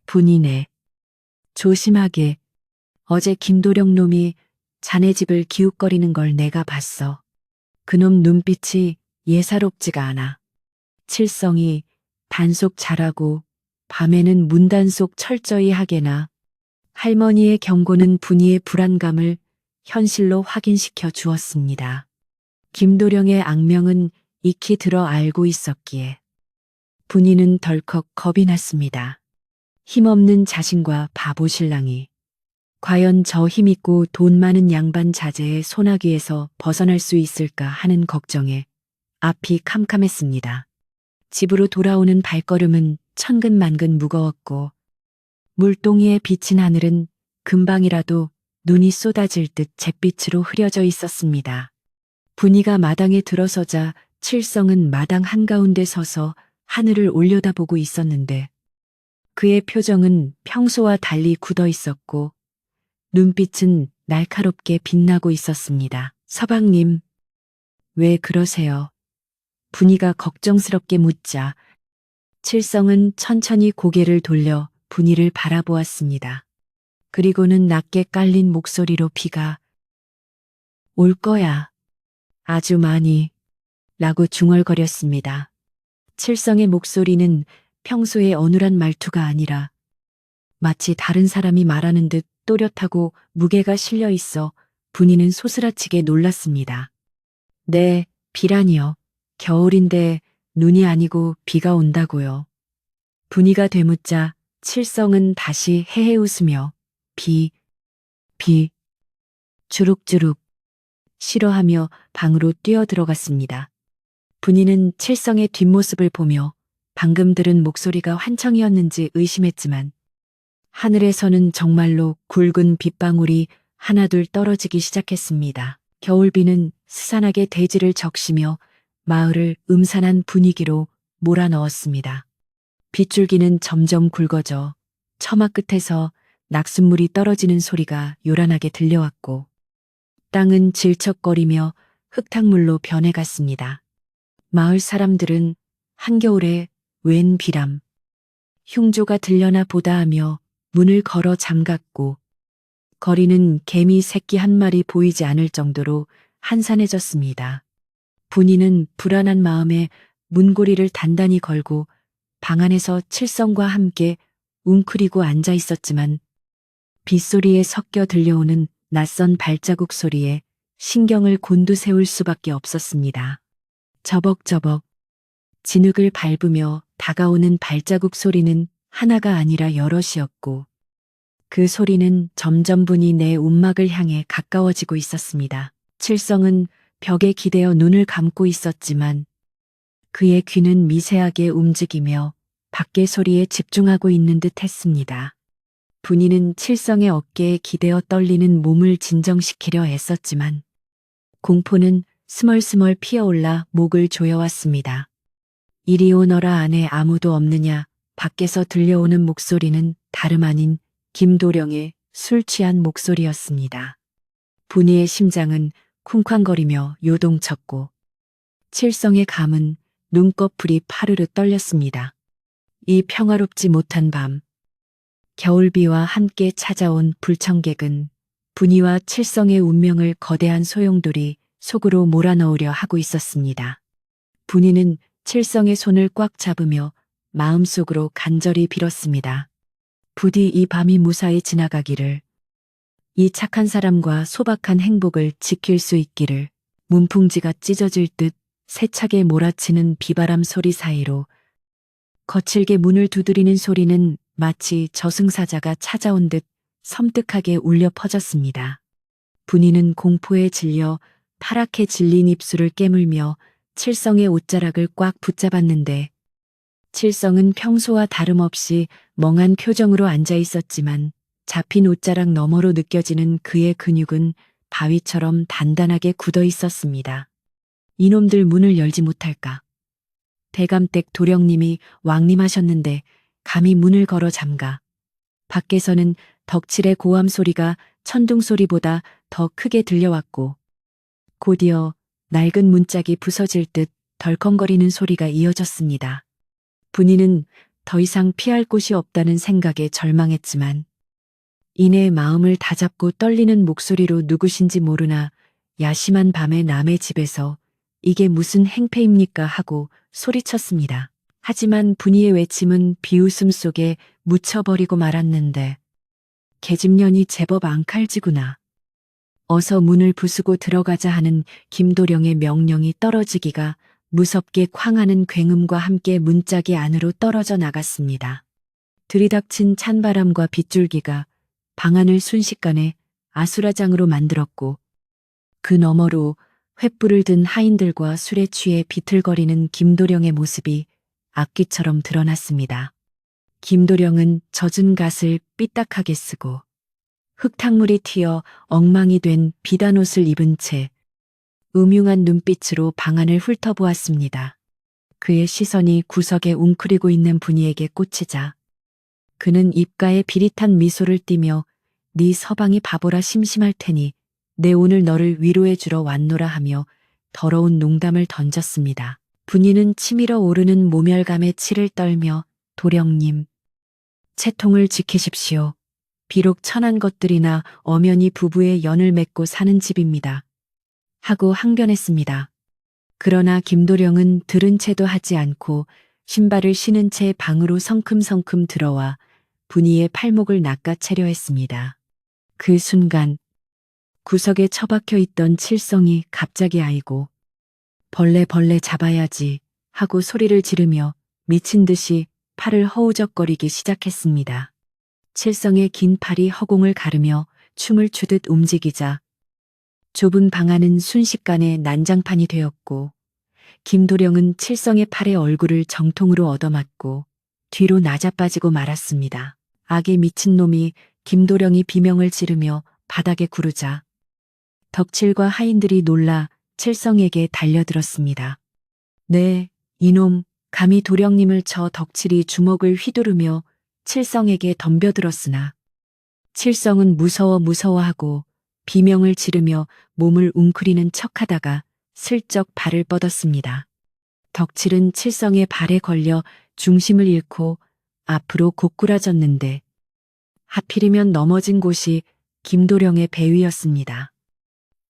분이네. 조심하게. 어제 김도령 놈이 자네 집을 기웃거리는 걸 내가 봤어. 그놈 눈빛이 예사롭지가 않아. 칠성이 단속 잘하고 밤에는 문단속 철저히 하게나. 할머니의 경고는 분이의 불안감을 현실로 확인시켜 주었습니다. 김도령의 악명은 익히 들어 알고 있었기에 분이는 덜컥 겁이 났습니다. 힘없는 자신과 바보 신랑이 과연 저 힘있고 돈 많은 양반 자제의 소나기에서 벗어날 수 있을까 하는 걱정에 앞이 캄캄했습니다. 집으로 돌아오는 발걸음은 천근만근 무거웠고 물동이에 비친 하늘은 금방이라도 눈이 쏟아질 듯 잿빛으로 흐려져 있었습니다. 분이가 마당에 들어서자 칠성은 마당 한가운데 서서 하늘을 올려다보고 있었는데 그의 표정은 평소와 달리 굳어 있었고 눈빛은 날카롭게 빛나고 있었습니다. 서방님, 왜 그러세요? 분이가 걱정스럽게 묻자 칠성은 천천히 고개를 돌려 분이를 바라보았습니다. 그리고는 낮게 깔린 목소리로 비가 올 거야. 아주 많이. 라고 중얼거렸습니다. 칠성의 목소리는 평소의 어눌한 말투가 아니라 마치 다른 사람이 말하는 듯 또렷하고 무게가 실려 있어 분이는 소스라치게 놀랐습니다. 네, 비라니요. 겨울인데 눈이 아니고 비가 온다고요. 분이가 되묻자 칠성은 다시 헤헤 웃으며 비, 주룩주룩 싫어하며 방으로 뛰어들어갔습니다. 분이는 칠성의 뒷모습을 보며 방금 들은 목소리가 환청이었는지 의심했지만 하늘에서는 정말로 굵은 빗방울이 하나둘 떨어지기 시작했습니다. 겨울비는 스산하게 대지를 적시며 마을을 음산한 분위기로 몰아넣었습니다. 빗줄기는 점점 굵어져 처마 끝에서 낙숫물이 떨어지는 소리가 요란하게 들려왔고 땅은 질척거리며 흙탕물로 변해갔습니다. 마을 사람들은 한겨울에 웬 비람, 흉조가 들려나 보다 하며 문을 걸어 잠갔고 거리는 개미 새끼 한 마리 보이지 않을 정도로 한산해졌습니다. 분이는 불안한 마음에 문고리를 단단히 걸고 방 안에서 칠성과 함께 웅크리고 앉아 있었지만 빗소리에 섞여 들려오는 낯선 발자국 소리에 신경을 곤두세울 수밖에 없었습니다. 저벅저벅 진흙을 밟으며 다가오는 발자국 소리는 하나가 아니라 여럿이었고 그 소리는 점점 분이 내 움막을 향해 가까워지고 있었습니다. 칠성은 벽에 기대어 눈을 감고 있었지만 그의 귀는 미세하게 움직이며 밖의 소리에 집중하고 있는 듯 했습니다. 분이는 칠성의 어깨에 기대어 떨리는 몸을 진정시키려 애썼지만 공포는 스멀스멀 피어올라 목을 조여왔습니다. 이리 오너라 안에 아무도 없느냐. 밖에서 들려오는 목소리는 다름 아닌 김도령의 술 취한 목소리였습니다. 분이의 심장은 쿵쾅거리며 요동쳤고 칠성의 감은 눈꺼풀이 파르르 떨렸습니다. 이 평화롭지 못한 밤, 겨울비와 함께 찾아온 불청객은 분이와 칠성의 운명을 거대한 소용돌이 속으로 몰아넣으려 하고 있었습니다. 분이는 칠성의 손을 꽉 잡으며 마음속으로 간절히 빌었습니다. 부디 이 밤이 무사히 지나가기를, 이 착한 사람과 소박한 행복을 지킬 수 있기를. 문풍지가 찢어질 듯 세차게 몰아치는 비바람 소리 사이로 거칠게 문을 두드리는 소리는 마치 저승사자가 찾아온 듯 섬뜩하게 울려 퍼졌습니다. 분이는 공포에 질려 파랗게 질린 입술을 깨물며 칠성의 옷자락을 꽉 붙잡았는데 칠성은 평소와 다름없이 멍한 표정으로 앉아 있었지만 잡힌 옷자락 너머로 느껴지는 그의 근육은 바위처럼 단단하게 굳어 있었습니다. 이놈들 문을 열지 못할까. 대감댁 도령님이 왕림하셨는데 감히 문을 걸어 잠가. 밖에서는 덕칠의 고함 소리가 천둥 소리보다 더 크게 들려왔고 곧이어 낡은 문짝이 부서질 듯 덜컹거리는 소리가 이어졌습니다. 분이는 더 이상 피할 곳이 없다는 생각에 절망했지만 이내 마음을 다잡고 떨리는 목소리로 누구신지 모르나 야심한 밤에 남의 집에서 이게 무슨 행패입니까 하고 소리쳤습니다. 하지만 분이의 외침은 비웃음 속에 묻혀버리고 말았는데 계집년이 제법 앙칼지구나. 어서 문을 부수고 들어가자 하는 김도령의 명령이 떨어지기가 무섭게 쾅하는 굉음과 함께 문짝이 안으로 떨어져 나갔습니다. 들이닥친 찬바람과 빗줄기가 방안을 순식간에 아수라장으로 만들었고 그 너머로 횃불을 든 하인들과 술에 취해 비틀거리는 김도령의 모습이 악귀처럼 드러났습니다. 김도령은 젖은 갓을 삐딱하게 쓰고 흙탕물이 튀어 엉망이 된 비단 옷을 입은 채 음흉한 눈빛으로 방안을 훑어보았습니다. 그의 시선이 구석에 웅크리고 있는 분이에게 꽂히자 그는 입가에 비릿한 미소를 띠며 네 서방이 바보라 심심할 테니 내 오늘 너를 위로해 주러 왔노라 하며 더러운 농담을 던졌습니다. 분이는 치밀어 오르는 모멸감에 치를 떨며 도령님, 채통을 지키십시오. 비록 천한 것들이나 엄연히 부부의 연을 맺고 사는 집입니다. 하고 항변했습니다. 그러나 김도령은 들은 채도 하지 않고 신발을 신은 채 방으로 성큼성큼 들어와 분이의 팔목을 낚아채려 했습니다. 그 순간 구석에 처박혀 있던 칠성이 갑자기 아이고 벌레 잡아야지 하고 소리를 지르며 미친 듯이 팔을 허우적거리기 시작했습니다. 칠성의 긴 팔이 허공을 가르며 춤을 추듯 움직이자 좁은 방안은 순식간에 난장판이 되었고 김도령은 칠성의 팔에 얼굴을 정통으로 얻어맞고 뒤로 나자빠지고 말았습니다. 악에 미친 놈이 김도령이 비명을 지르며 바닥에 구르자 덕칠과 하인들이 놀라 칠성에게 달려들었습니다. 네, 이놈 감히 도령님을 쳐 덕칠이 주먹을 휘두르며 칠성에게 덤벼들었으나 칠성은 무서워하고 비명을 지르며 몸을 웅크리는 척하다가 슬쩍 발을 뻗었습니다. 덕칠은 칠성의 발에 걸려 중심을 잃고 앞으로 고꾸라졌는데 하필이면 넘어진 곳이 김도령의 배 위였습니다.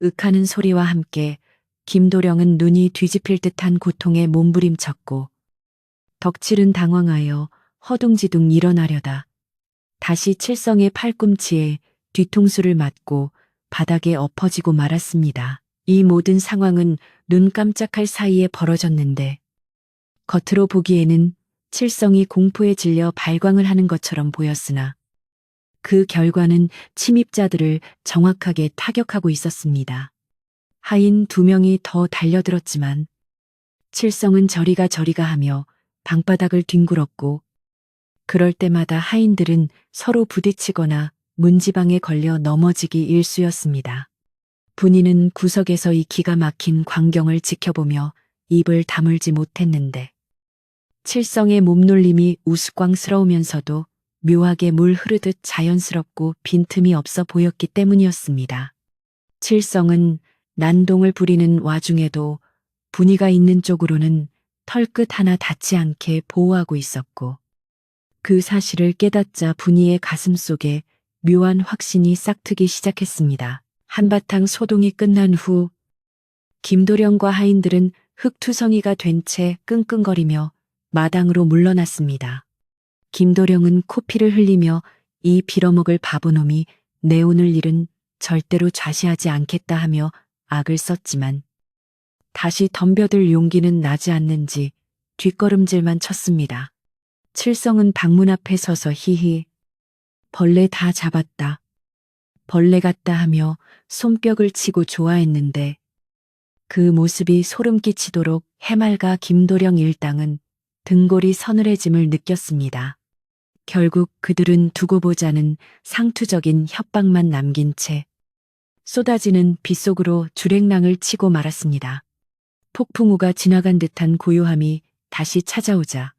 윽하는 소리와 함께 김도령은 눈이 뒤집힐 듯한 고통에 몸부림쳤고 덕칠은 당황하여 허둥지둥 일어나려다 다시 칠성의 팔꿈치에 뒤통수를 맞고 바닥에 엎어지고 말았습니다. 이 모든 상황은 눈 깜짝할 사이에 벌어졌는데 겉으로 보기에는 칠성이 공포에 질려 발광을 하는 것처럼 보였으나 그 결과는 침입자들을 정확하게 타격하고 있었습니다. 하인 2명이 더 달려들었지만 칠성은 저리가 하며 방바닥을 뒹굴었고 그럴 때마다 하인들은 서로 부딪히거나 문지방에 걸려 넘어지기 일쑤였습니다. 분이는 구석에서 이 기가 막힌 광경을 지켜보며 입을 다물지 못했는데 칠성의 몸놀림이 우스꽝스러우면서도 묘하게 물 흐르듯 자연스럽고 빈틈이 없어 보였기 때문이었습니다. 칠성은 난동을 부리는 와중에도 분이가 있는 쪽으로는 털끝 하나 닿지 않게 보호하고 있었고 그 사실을 깨닫자 분이의 가슴 속에 묘한 확신이 싹트기 시작했습니다. 한바탕 소동이 끝난 후 김도령과 하인들은 흙투성이가 된 채 끙끙거리며 마당으로 물러났습니다. 김도령은 코피를 흘리며 이 빌어먹을 바보놈이 내 오늘 일은 절대로 좌시하지 않겠다 하며 악을 썼지만 다시 덤벼들 용기는 나지 않는지 뒷걸음질만 쳤습니다. 칠성은 방문 앞에 서서 히히 벌레 다 잡았다. 벌레 같다 하며 손뼉을 치고 좋아했는데 그 모습이 소름 끼치도록 해맑아 김도령 일당은 등골이 서늘해짐을 느꼈습니다. 결국 그들은 두고 보자는 상투적인 협박만 남긴 채 쏟아지는 빗속으로 주랭랑을 치고 말았습니다. 폭풍우가 지나간 듯한 고요함이 다시 찾아오자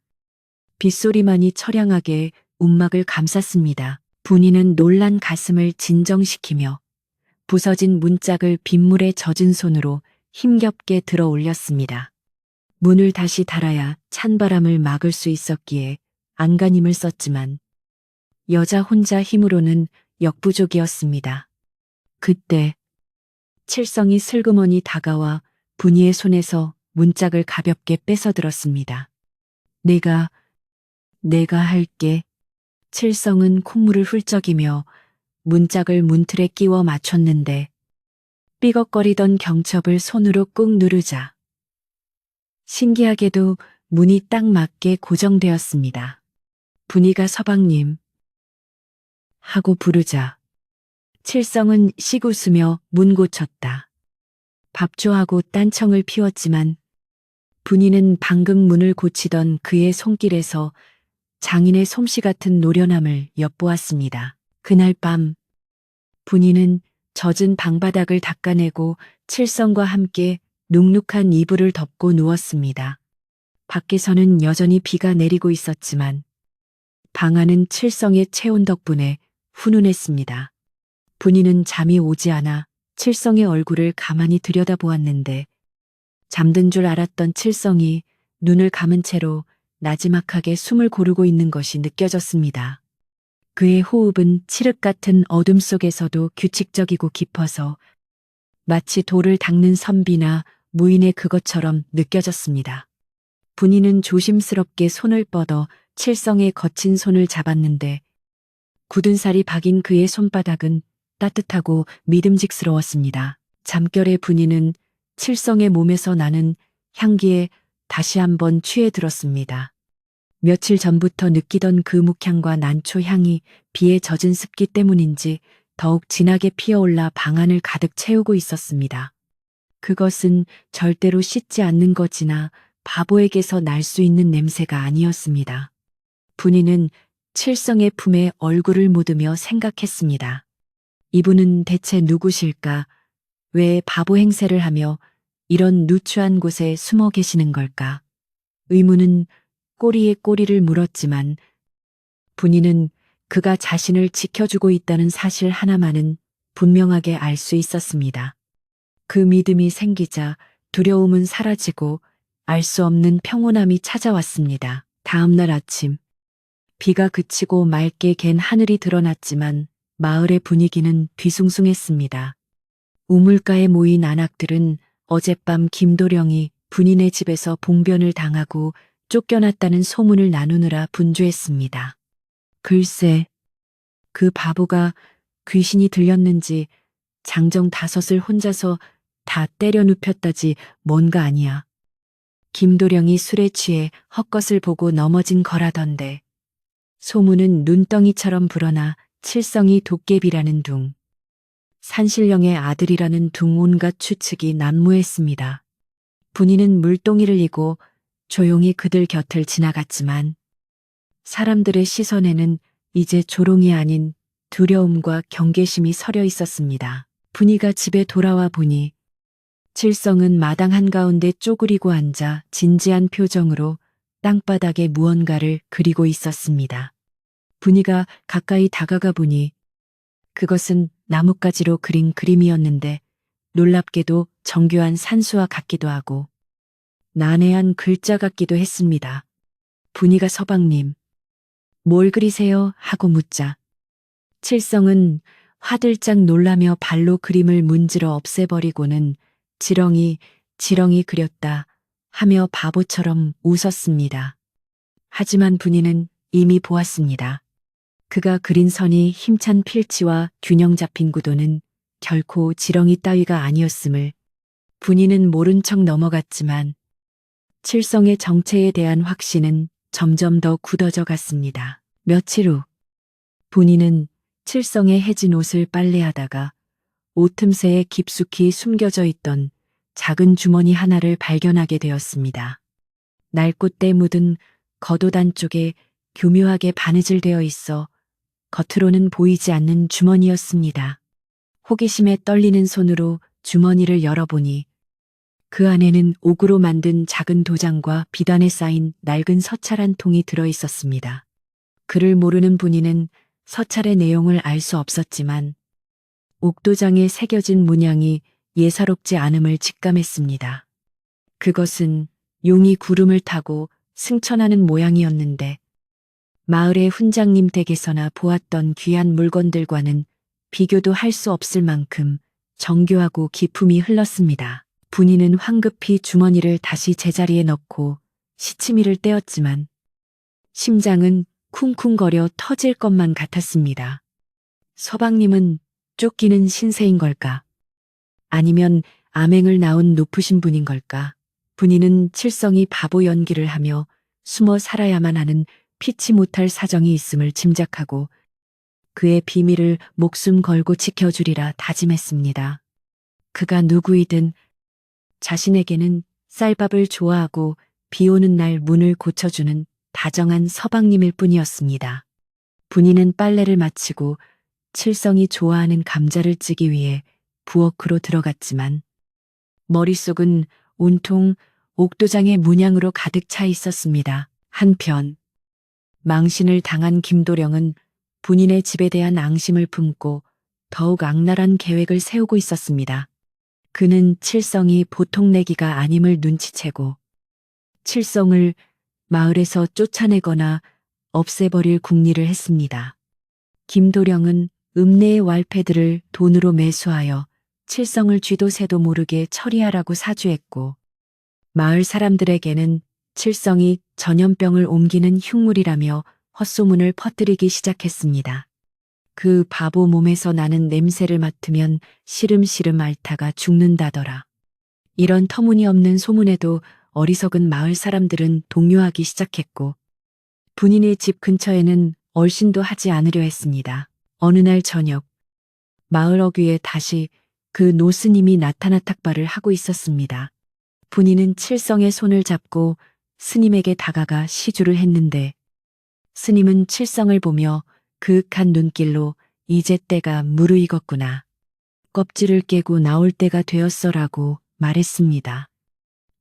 빗소리만이 처량하게 움막을 감쌌습니다. 분이는 놀란 가슴을 진정시키며 부서진 문짝을 빗물에 젖은 손으로 힘겹게 들어 올렸습니다. 문을 다시 달아야 찬바람을 막을 수 있었기에 안간힘을 썼지만 여자 혼자 힘으로는 역부족이었습니다. 그때 칠성이 슬그머니 다가와 분이의 손에서 문짝을 가볍게 뺏어들었습니다. 내가 할게. 칠성은 콧물을 훌쩍이며 문짝을 문틀에 끼워 맞췄는데 삐걱거리던 경첩을 손으로 꾹 누르자 신기하게도 문이 딱 맞게 고정되었습니다. 분이가 서방님 하고 부르자 칠성은 씩 웃으며 문 고쳤다. 밥조하고 딴청을 피웠지만 분이는 방금 문을 고치던 그의 손길에서 장인의 솜씨 같은 노련함을 엿보았습니다. 그날 밤 분이는 젖은 방바닥을 닦아내고 칠성과 함께 눅눅한 이불을 덮고 누웠습니다. 밖에서는 여전히 비가 내리고 있었지만 방 안은 칠성의 체온 덕분에 훈훈했습니다. 분이는 잠이 오지 않아 칠성의 얼굴을 가만히 들여다보았는데 잠든 줄 알았던 칠성이 눈을 감은 채로 나지막하게 숨을 고르고 있는 것이 느껴졌습니다. 그의 호흡은 칠흑 같은 어둠 속에서도 규칙적이고 깊어서 마치 돌을 닦는 선비나 무인의 그것처럼 느껴졌습니다. 분이는 조심스럽게 손을 뻗어 칠성의 거친 손을 잡았는데 굳은 살이 박인 그의 손바닥은 따뜻하고 믿음직스러웠습니다. 잠결에 분이는 칠성의 몸에서 나는 향기에 다시 한번 취해 들었습니다. 며칠 전부터 느끼던 그 묵향과 난초 향이 비에 젖은 습기 때문인지 더욱 진하게 피어올라 방 안을 가득 채우고 있었습니다. 그것은 절대로 씻지 않는 거지나 바보에게서 날 수 있는 냄새가 아니었습니다. 분이는 칠성의 품에 얼굴을 묻으며 생각했습니다. 이분은 대체 누구실까? 왜 바보 행세를 하며 이런 누추한 곳에 숨어 계시는 걸까? 의문은 꼬리에 꼬리를 물었지만 분이는 그가 자신을 지켜주고 있다는 사실 하나만은 분명하게 알 수 있었습니다. 그 믿음이 생기자 두려움은 사라지고 알 수 없는 평온함이 찾아왔습니다. 다음 날 아침 비가 그치고 맑게 갠 하늘이 드러났지만 마을의 분위기는 뒤숭숭했습니다. 우물가에 모인 안악들은 어젯밤 김도령이 분이네 집에서 봉변을 당하고 쫓겨났다는 소문을 나누느라 분주했습니다. 글쎄, 그 바보가 귀신이 들렸는지 장정 5을 혼자서 다 때려 눕혔다지 뭔가 아니야. 김도령이 술에 취해 헛것을 보고 넘어진 거라던데. 소문은 눈덩이처럼 불어나 칠성이 도깨비라는 둥, 산신령의 아들이라는 둥 온갖 추측이 난무했습니다. 분이는 물동이를 이고 조용히 그들 곁을 지나갔지만 사람들의 시선에는 이제 조롱이 아닌 두려움과 경계심이 서려 있었습니다. 분이가 집에 돌아와 보니 칠성은 마당 한가운데 쪼그리고 앉아 진지한 표정으로 땅바닥에 무언가를 그리고 있었습니다. 분이가 가까이 다가가 보니 그것은 나뭇가지로 그린 그림이었는데 놀랍게도 정교한 산수와 같기도 하고 난해한 글자 같기도 했습니다. 분이가 서방님, 뭘 그리세요? 하고 묻자 칠성은 화들짝 놀라며 발로 그림을 문지러 없애버리고는 지렁이 그렸다 하며 바보처럼 웃었습니다. 하지만 분이는 이미 보았습니다. 그가 그린 선이 힘찬 필치와 균형 잡힌 구도는 결코 지렁이 따위가 아니었음을 분이는 모른 척 넘어갔지만 칠성의 정체에 대한 확신은 점점 더 굳어져 갔습니다. 며칠 후 분이는 칠성의 해진 옷을 빨래하다가 옷 틈새에 깊숙이 숨겨져 있던 작은 주머니 하나를 발견하게 되었습니다. 날꽃대 묻은 겉옷 안쪽에 교묘하게 바느질되어 있어 겉으로는 보이지 않는 주머니였습니다. 호기심에 떨리는 손으로 주머니를 열어보니 그 안에는 옥으로 만든 작은 도장과 비단에 쌓인 낡은 서찰 한 통이 들어 있었습니다. 글을 모르는 분이는 서찰의 내용을 알 수 없었지만 옥도장에 새겨진 문양이 예사롭지 않음을 직감했습니다. 그것은 용이 구름을 타고 승천하는 모양이었는데 마을의 훈장님 댁에서나 보았던 귀한 물건들과는 비교도 할 수 없을 만큼 정교하고 기품이 흘렀습니다. 분이는 황급히 주머니를 다시 제자리에 넣고 시치미를 떼었지만 심장은 쿵쿵거려 터질 것만 같았습니다. 서방님은 쫓기는 신세인 걸까? 아니면 암행을 낳은 높으신 분인 걸까? 분이는 칠성이 바보 연기를 하며 숨어 살아야만 하는 피치 못할 사정이 있음을 짐작하고 그의 비밀을 목숨 걸고 지켜주리라 다짐했습니다. 그가 누구이든 자신에게는 쌀밥을 좋아하고 비 오는 날 문을 고쳐주는 다정한 서방님일 뿐이었습니다. 분이는 빨래를 마치고 칠성이 좋아하는 감자를 찌기 위해 부엌으로 들어갔지만 머릿속은 온통 옥도장의 문양으로 가득 차 있었습니다. 한편 망신을 당한 김도령은 분인의 집에 대한 앙심을 품고 더욱 악랄한 계획을 세우고 있었습니다. 그는 칠성이 보통 내기가 아님을 눈치채고 칠성을 마을에서 쫓아내거나 없애버릴 궁리를 했습니다. 김도령은 읍내의 왈패들을 돈으로 매수하여 칠성을 쥐도 새도 모르게 처리하라고 사주했고 마을 사람들에게는 칠성이 전염병을 옮기는 흉물이라며 헛소문을 퍼뜨리기 시작했습니다. 그 바보 몸에서 나는 냄새를 맡으면 시름시름 앓다가 죽는다더라. 이런 터무니없는 소문에도 어리석은 마을 사람들은 동요하기 시작했고 분인의 집 근처에는 얼씬도 하지 않으려 했습니다. 어느 날 저녁 마을 어귀에 다시 그 노스님이 나타나 탁발을 하고 있었습니다. 분인은 칠성의 손을 잡고 스님에게 다가가 시주를 했는데 스님은 칠성을 보며 그윽한 눈길로 이제 때가 무르익었구나. 껍질을 깨고 나올 때가 되었어라고 말했습니다.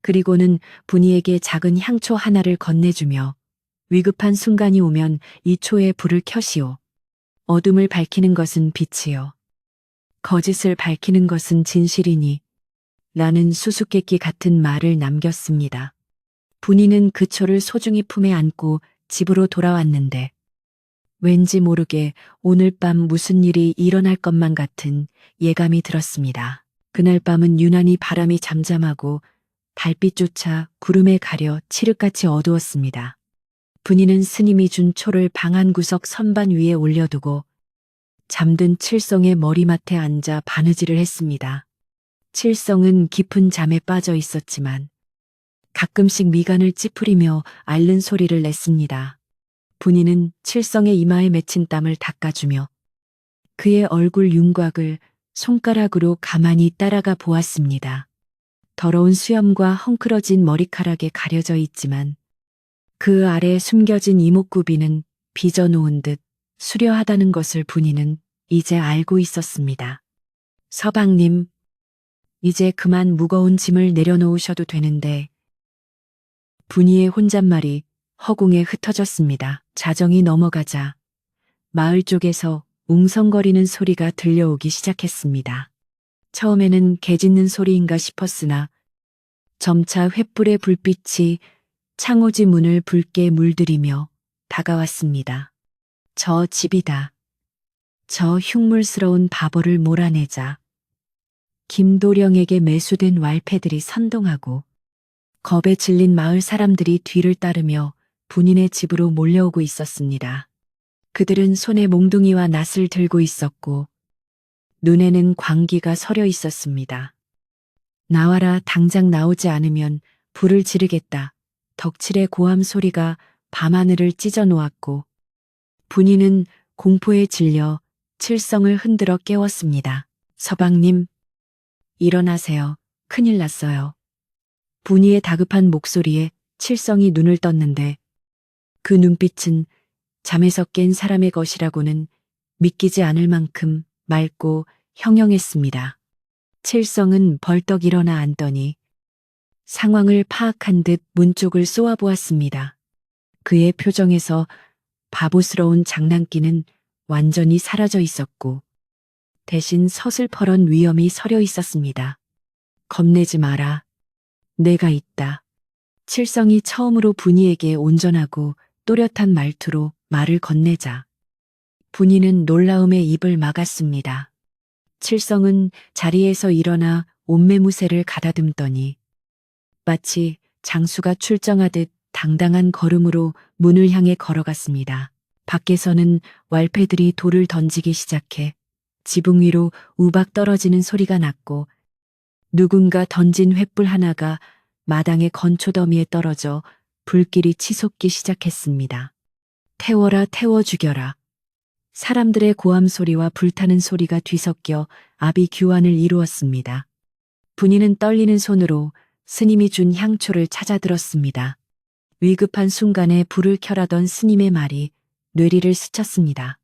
그리고는 분이에게 작은 향초 하나를 건네주며 위급한 순간이 오면 이 초에 불을 켜시오. 어둠을 밝히는 것은 빛이요. 거짓을 밝히는 것은 진실이니 라는 수수께끼 같은 말을 남겼습니다. 분이는 그 초를 소중히 품에 안고 집으로 돌아왔는데 왠지 모르게 오늘 밤 무슨 일이 일어날 것만 같은 예감이 들었습니다. 그날 밤은 유난히 바람이 잠잠하고 달빛조차 구름에 가려 칠흑같이 어두웠습니다. 분이는 스님이 준 초를 방 한 구석 선반 위에 올려두고 잠든 칠성의 머리맡에 앉아 바느질을 했습니다. 칠성은 깊은 잠에 빠져 있었지만 가끔씩 미간을 찌푸리며 앓는 소리를 냈습니다. 분이는 칠성의 이마에 맺힌 땀을 닦아주며 그의 얼굴 윤곽을 손가락으로 가만히 따라가 보았습니다. 더러운 수염과 헝클어진 머리카락에 가려져 있지만 그 아래 숨겨진 이목구비는 빚어놓은 듯 수려하다는 것을 분이는 이제 알고 있었습니다. 서방님, 이제 그만 무거운 짐을 내려놓으셔도 되는데 분이의 혼잣말이 허공에 흩어졌습니다. 자정이 넘어가자 마을 쪽에서 웅성거리는 소리가 들려오기 시작했습니다. 처음에는 개 짖는 소리인가 싶었으나 점차 횃불의 불빛이 창호지 문을 붉게 물들이며 다가왔습니다. 저 집이다. 저 흉물스러운 바보를 몰아내자. 김도령에게 매수된 왈패들이 선동하고 겁에 질린 마을 사람들이 뒤를 따르며 분인의 집으로 몰려오고 있었습니다. 그들은 손에 몽둥이와 낫을 들고 있었고 눈에는 광기가 서려 있었습니다. 나와라, 당장 나오지 않으면 불을 지르겠다. 덕칠의 고함 소리가 밤하늘을 찢어 놓았고 분이는 공포에 질려 칠성을 흔들어 깨웠습니다. 서방님, 일어나세요. 큰일 났어요. 분이의 다급한 목소리에 칠성이 눈을 떴는데 그 눈빛은 잠에서 깬 사람의 것이라고는 믿기지 않을 만큼 맑고 형형했습니다. 칠성은 벌떡 일어나 앉더니 상황을 파악한 듯 문 쪽을 쏘아보았습니다. 그의 표정에서 바보스러운 장난기는 완전히 사라져 있었고 대신 서슬퍼런 위험이 서려 있었습니다. 겁내지 마라. 내가 있다. 칠성이 처음으로 분이에게 온전하고 또렷한 말투로 말을 건네자 분이는 놀라움에 입을 막았습니다. 칠성은 자리에서 일어나 옷매무새를 가다듬더니 마치 장수가 출정하듯 당당한 걸음으로 문을 향해 걸어갔습니다. 밖에서는 왈패들이 돌을 던지기 시작해 지붕 위로 우박 떨어지는 소리가 났고 누군가 던진 횃불 하나가 마당의 건초더미에 떨어져 불길이 치솟기 시작했습니다. 태워라 태워 죽여라. 사람들의 고함 소리와 불타는 소리가 뒤섞여 아비규환을 이루었습니다. 분이는 떨리는 손으로 스님이 준 향초를 찾아들었습니다. 위급한 순간에 불을 켜라던 스님의 말이 뇌리를 스쳤습니다.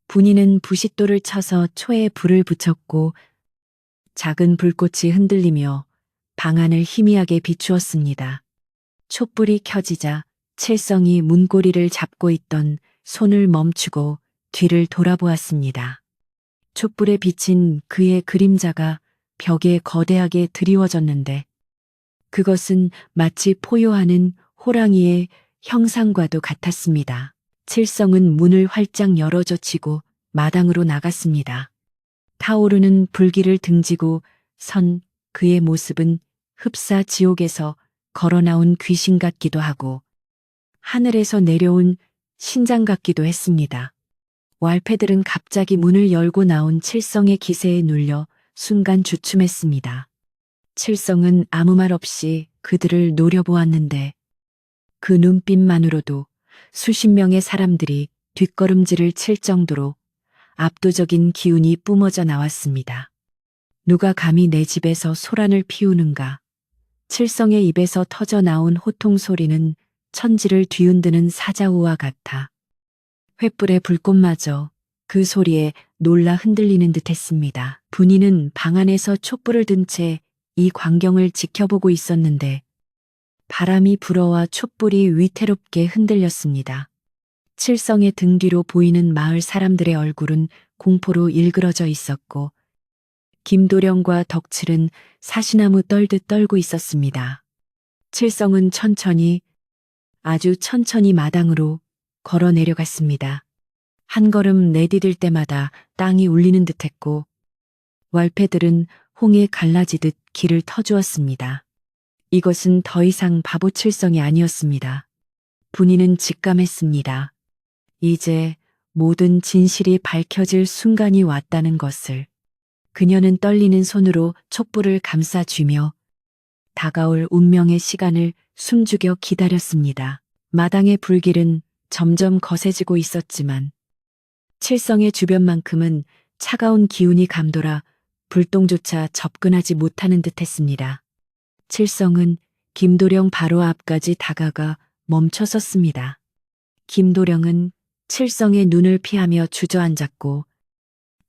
분이는 부싯돌을 쳐서 초에 불을 붙였고 작은 불꽃이 흔들리며 방 안을 희미하게 비추었습니다. 촛불이 켜지자 칠성이 문고리를 잡고 있던 손을 멈추고 뒤를 돌아보았습니다. 촛불에 비친 그의 그림자가 벽에 거대하게 드리워졌는데 그것은 마치 포효하는 호랑이의 형상과도 같았습니다. 칠성은 문을 활짝 열어젖히고 마당으로 나갔습니다. 타오르는 불길을 등지고 선 그의 모습은 흡사 지옥에서 걸어나온 귀신 같기도 하고 하늘에서 내려온 신장 같기도 했습니다. 왈패들은 갑자기 문을 열고 나온 칠성의 기세에 눌려 순간 주춤했습니다. 칠성은 아무 말 없이 그들을 노려보았는데 그 눈빛만으로도 수십 명의 사람들이 뒷걸음질을 칠 정도로 압도적인 기운이 뿜어져 나왔습니다. 누가 감히 내 집에서 소란을 피우는가. 칠성의 입에서 터져 나온 호통 소리는 천지를 뒤흔드는 사자우와 같아 횃불의 불꽃마저 그 소리에 놀라 흔들리는 듯 했습니다. 분이는 방 안에서 촛불을 든 채 이 광경을 지켜보고 있었는데 바람이 불어와 촛불이 위태롭게 흔들렸습니다. 칠성의 등 뒤로 보이는 마을 사람들의 얼굴은 공포로 일그러져 있었고 김도령과 덕칠은 사시나무 떨듯 떨고 있었습니다. 칠성은 천천히 아주 천천히 마당으로 걸어 내려갔습니다. 한 걸음 내디딜 때마다 땅이 울리는 듯했고 왈패들은 홍에 갈라지듯 길을 터주었습니다. 이것은 더 이상 바보 칠성이 아니었습니다. 분이는 직감했습니다. 이제 모든 진실이 밝혀질 순간이 왔다는 것을. 그녀는 떨리는 손으로 촛불을 감싸쥐며 다가올 운명의 시간을 숨죽여 기다렸습니다. 마당의 불길은 점점 거세지고 있었지만 칠성의 주변만큼은 차가운 기운이 감돌아 불똥조차 접근하지 못하는 듯했습니다. 칠성은 김도령 바로 앞까지 다가가 멈춰섰습니다. 김도령은 칠성의 눈을 피하며 주저앉았고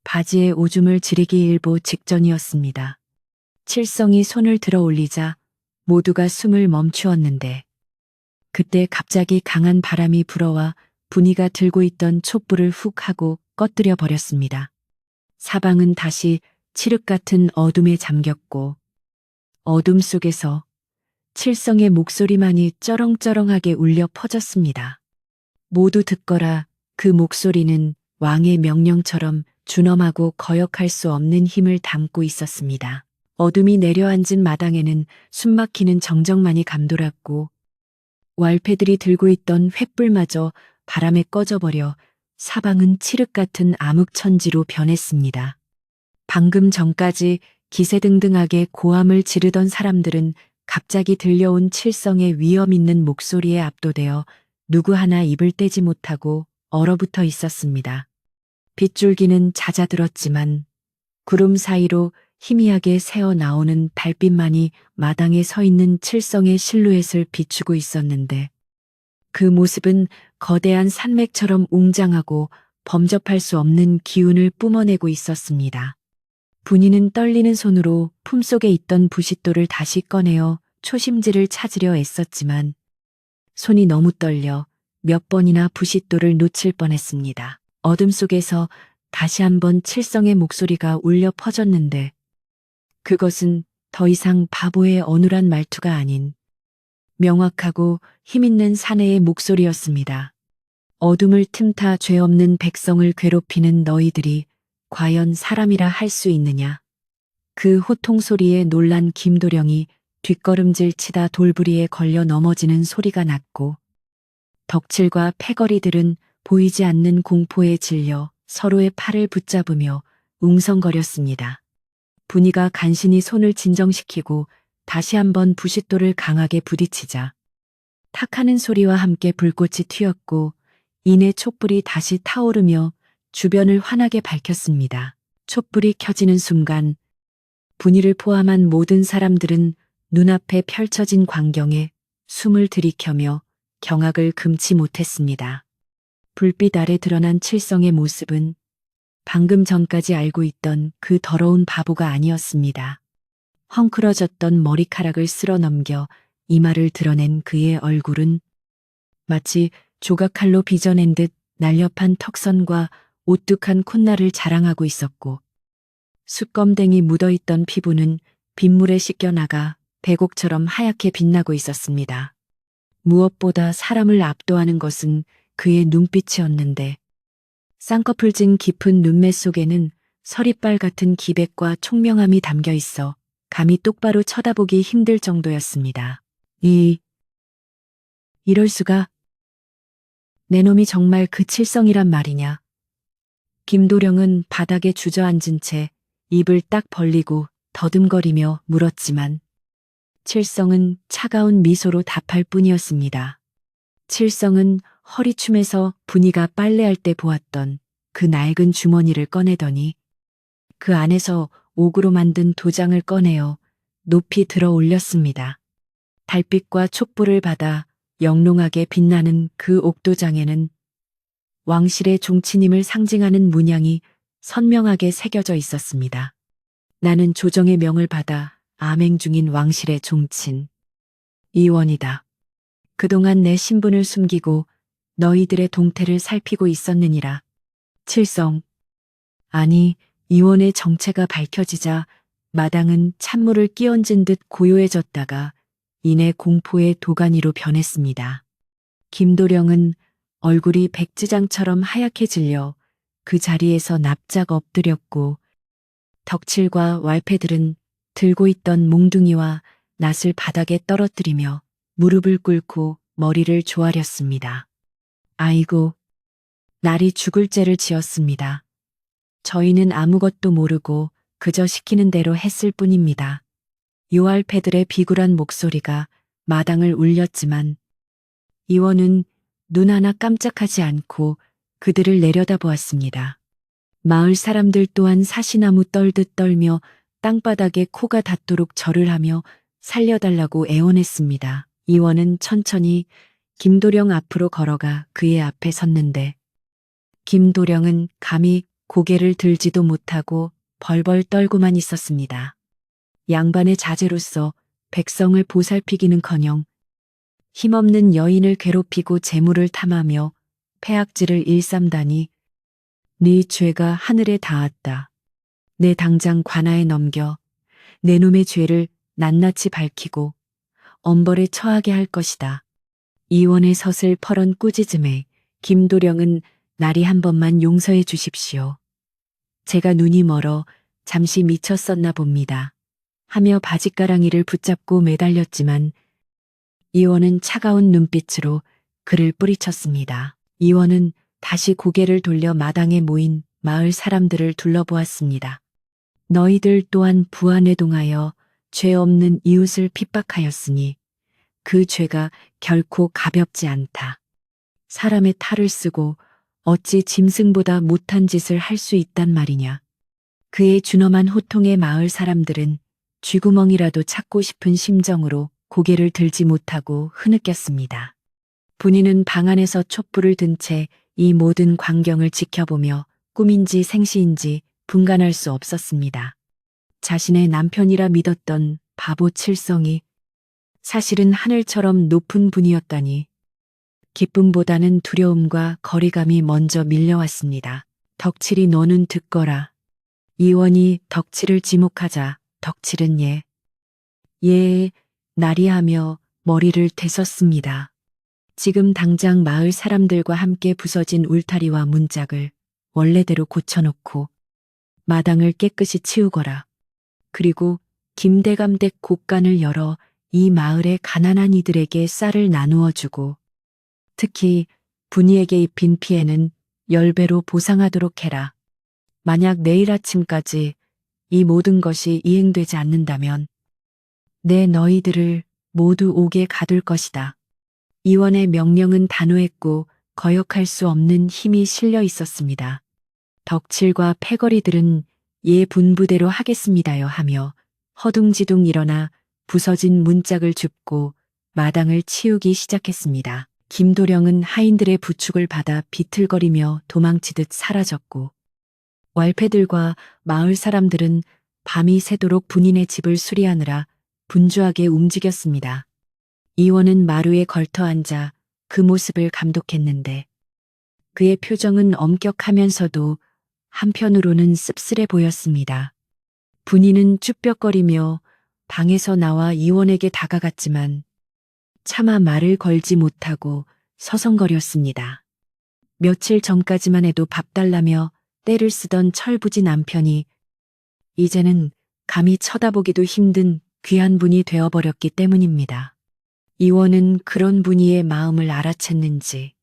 바지의 오줌을 지르기 일보 직전이었습니다. 칠성이 손을 들어 올리자 모두가 숨을 멈추었는데 그때 갑자기 강한 바람이 불어와 분이가 들고 있던 촛불을 훅 하고 꺼뜨려 버렸습니다. 사방은 다시 칠흑 같은 어둠에 잠겼고 어둠 속에서 칠성의 목소리만이 쩌렁쩌렁하게 울려 퍼졌습니다. 모두 듣거라. 그 목소리는 왕의 명령처럼 준엄하고 거역할 수 없는 힘을 담고 있었습니다. 어둠이 내려앉은 마당에는 숨막히는 정적만이 감돌았고 왈패들이 들고 있던 횃불마저 바람에 꺼져버려 사방은 칠흑 같은 암흑천지로 변했습니다. 방금 전까지 기세등등하게 고함을 지르던 사람들은 갑자기 들려온 칠성의 위험 있는 목소리에 압도되어 누구 하나 입을 떼지 못하고 얼어붙어 있었습니다. 빗줄기는 잦아들었지만 구름 사이로 희미하게 새어 나오는 달빛만이 마당에 서 있는 칠성의 실루엣을 비추고 있었는데 그 모습은 거대한 산맥처럼 웅장하고 범접할 수 없는 기운을 뿜어내고 있었습니다. 분이는 떨리는 손으로 품속에 있던 부싯돌을 다시 꺼내어 초심지를 찾으려 애썼지만 손이 너무 떨려 몇 번이나 부싯돌을 놓칠 뻔했습니다. 어둠 속에서 다시 한번 칠성의 목소리가 울려 퍼졌는데 그것은 더 이상 바보의 어눌한 말투가 아닌 명확하고 힘있는 사내의 목소리였습니다. 어둠을 틈타 죄 없는 백성을 괴롭히는 너희들이 과연 사람이라 할 수 있느냐? 그 호통 소리에 놀란 김도령이 뒷걸음질 치다 돌부리에 걸려 넘어지는 소리가 났고 덕칠과 패거리들은 보이지 않는 공포에 질려 서로의 팔을 붙잡으며 웅성거렸습니다. 분이가 간신히 손을 진정시키고 다시 한번 부싯돌을 강하게 부딪히자 탁하는 소리와 함께 불꽃이 튀었고 이내 촛불이 다시 타오르며 주변을 환하게 밝혔습니다. 촛불이 켜지는 순간 분이를 포함한 모든 사람들은 눈앞에 펼쳐진 광경에 숨을 들이켜며 경악을 금치 못했습니다. 불빛 아래 드러난 칠성의 모습은 방금 전까지 알고 있던 그 더러운 바보가 아니었습니다. 헝클어졌던 머리카락을 쓸어 넘겨 이마를 드러낸 그의 얼굴은 마치 조각칼로 빚어낸 듯 날렵한 턱선과 오뚝한 콧날을 자랑하고 있었고 숯검댕이 묻어있던 피부는 빗물에 씻겨나가 백옥처럼 하얗게 빛나고 있었습니다. 무엇보다 사람을 압도하는 것은 그의 눈빛이었는데 쌍꺼풀 진 깊은 눈매 속에는 서리빨 같은 기백과 총명함이 담겨 있어 감히 똑바로 쳐다보기 힘들 정도였습니다. 이럴 수가. 내 놈이 정말 그 칠성이란 말이냐. 김도령은 바닥에 주저앉은 채 입을 딱 벌리고 더듬거리며 물었지만 칠성은 차가운 미소로 답할 뿐이었습니다. 칠성은 허리춤에서 분이가 빨래할 때 보았던 그 낡은 주머니를 꺼내더니 그 안에서 옥으로 만든 도장을 꺼내어 높이 들어 올렸습니다. 달빛과 촛불을 받아 영롱하게 빛나는 그 옥도장에는 왕실의 종친임을 상징하는 문양이 선명하게 새겨져 있었습니다. 나는 조정의 명을 받아 암행 중인 왕실의 종친 이원이다. 그동안 내 신분을 숨기고 너희들의 동태를 살피고 있었느니라. 칠성. 아니, 이원의 정체가 밝혀지자 마당은 찬물을 끼얹은 듯 고요해졌다가 이내 공포의 도가니로 변했습니다. 김도령은 얼굴이 백지장처럼 하얗게 질려 그 자리에서 납작 엎드렸고 덕칠과 왈패들은 들고 있던 몽둥이와 낫을 바닥에 떨어뜨리며 무릎을 꿇고 머리를 조아렸습니다. 아이고, 날이 죽을 죄를 지었습니다. 저희는 아무것도 모르고 그저 시키는 대로 했을 뿐입니다. 요알패들의 비굴한 목소리가 마당을 울렸지만 이원은 눈 하나 깜짝하지 않고 그들을 내려다보았습니다. 마을 사람들 또한 사시나무 떨듯 떨며 땅바닥에 코가 닿도록 절을 하며 살려달라고 애원했습니다. 이원은 천천히 김도령 앞으로 걸어가 그의 앞에 섰는데 김도령은 감히 고개를 들지도 못하고 벌벌 떨고만 있었습니다. 양반의 자제로서 백성을 보살피기는커녕 힘없는 여인을 괴롭히고 재물을 탐하며 폐악질을 일삼다니 네 죄가 하늘에 닿았다. 내 당장 관아에 넘겨 내 놈의 죄를 낱낱이 밝히고 엄벌에 처하게 할 것이다. 이원의 서슬 퍼런 꾸짖음에 김도령은 날이 한 번만 용서해 주십시오. 제가 눈이 멀어 잠시 미쳤었나 봅니다. 하며 바짓가랑이를 붙잡고 매달렸지만 이원은 차가운 눈빛으로 그를 뿌리쳤습니다. 이원은 다시 고개를 돌려 마당에 모인 마을 사람들을 둘러보았습니다. 너희들 또한 부안해동하여 죄 없는 이웃을 핍박하였으니 그 죄가 결코 가볍지 않다. 사람의 탈을 쓰고 어찌 짐승보다 못한 짓을 할 수 있단 말이냐. 그의 준엄한 호통에 마을 사람들은 쥐구멍이라도 찾고 싶은 심정으로 고개를 들지 못하고 흐느꼈습니다. 분이는 방 안에서 촛불을 든 채 이 모든 광경을 지켜보며 꿈인지 생시인지 분간할 수 없었습니다. 자신의 남편이라 믿었던 바보 칠성이 사실은 하늘처럼 높은 분이었다니 기쁨보다는 두려움과 거리감이 먼저 밀려왔습니다. 덕칠이 너는 듣거라. 이원이 덕칠을 지목하자 덕칠은 예, 나리하며 머리를 대섰습니다. 지금 당장 마을 사람들과 함께 부서진 울타리와 문짝을 원래대로 고쳐놓고 마당을 깨끗이 치우거라. 그리고 김대감댁 곳간을 열어 이 마을의 가난한 이들에게 쌀을 나누어 주고 특히 분이에게 입힌 피해는 10배로 보상하도록 해라. 만약 내일 아침까지 이 모든 것이 이행되지 않는다면 내 너희들을 모두 옥에 가둘 것이다. 이원의 명령은 단호했고 거역할 수 없는 힘이 실려 있었습니다. 덕칠과 패거리들은 예 분부대로 하겠습니다요 하며 허둥지둥 일어나 부서진 문짝을 줍고 마당을 치우기 시작했습니다. 김도령은 하인들의 부축을 받아 비틀거리며 도망치듯 사라졌고 왈패들과 마을 사람들은 밤이 새도록 분인의 집을 수리하느라 분주하게 움직였습니다. 이원은 마루에 걸터 앉아 그 모습을 감독했는데 그의 표정은 엄격하면서도 한편으로는 씁쓸해 보였습니다. 분인은 쭈뼛거리며 방에서 나와 이원에게 다가갔지만 차마 말을 걸지 못하고 서성거렸습니다. 며칠 전까지만 해도 밥 달라며 떼를 쓰던 철부지 남편이 이제는 감히 쳐다보기도 힘든 귀한 분이 되어버렸기 때문입니다. 이원은 그런 분이의 마음을 알아챘는지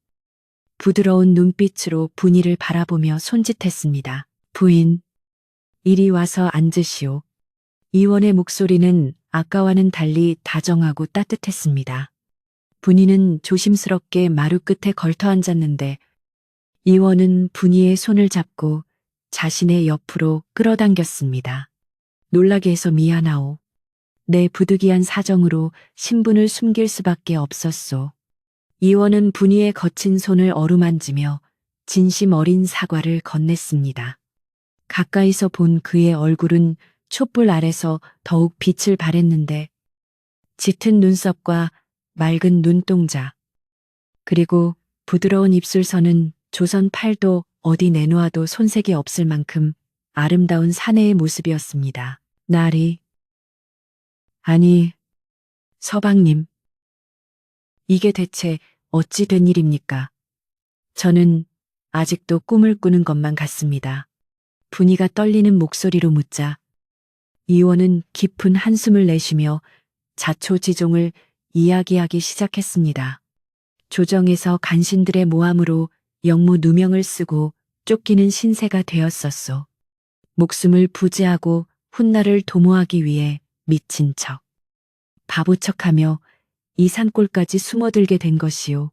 부드러운 눈빛으로 분이를 바라보며 손짓했습니다. 부인, 이리 와서 앉으시오. 이원의 목소리는 아까와는 달리 다정하고 따뜻했습니다. 분이는 조심스럽게 마루 끝에 걸터 앉았는데 이원은 분이의 손을 잡고 자신의 옆으로 끌어당겼습니다. 놀라게 해서 미안하오. 내 부득이한 사정으로 신분을 숨길 수밖에 없었소. 이원은 분이의 거친 손을 어루만지며 진심 어린 사과를 건넸습니다. 가까이서 본 그의 얼굴은 촛불 아래서 더욱 빛을 발했는데 짙은 눈썹과 맑은 눈동자 그리고 부드러운 입술선은 조선 팔도 어디 내놓아도 손색이 없을 만큼 아름다운 사내의 모습이었습니다. 나리, 아니, 서방님. 이게 대체 어찌 된 일입니까? 저는 아직도 꿈을 꾸는 것만 같습니다. 분이가 떨리는 목소리로 묻자 이원은 깊은 한숨을 내쉬며 자초지종을 이야기하기 시작했습니다. 조정에서 간신들의 모함으로 영무 누명을 쓰고 쫓기는 신세가 되었었소. 목숨을 부지하고 훗날을 도모하기 위해 미친 척, 바보 척하며 이 산골까지 숨어들게 된 것이오.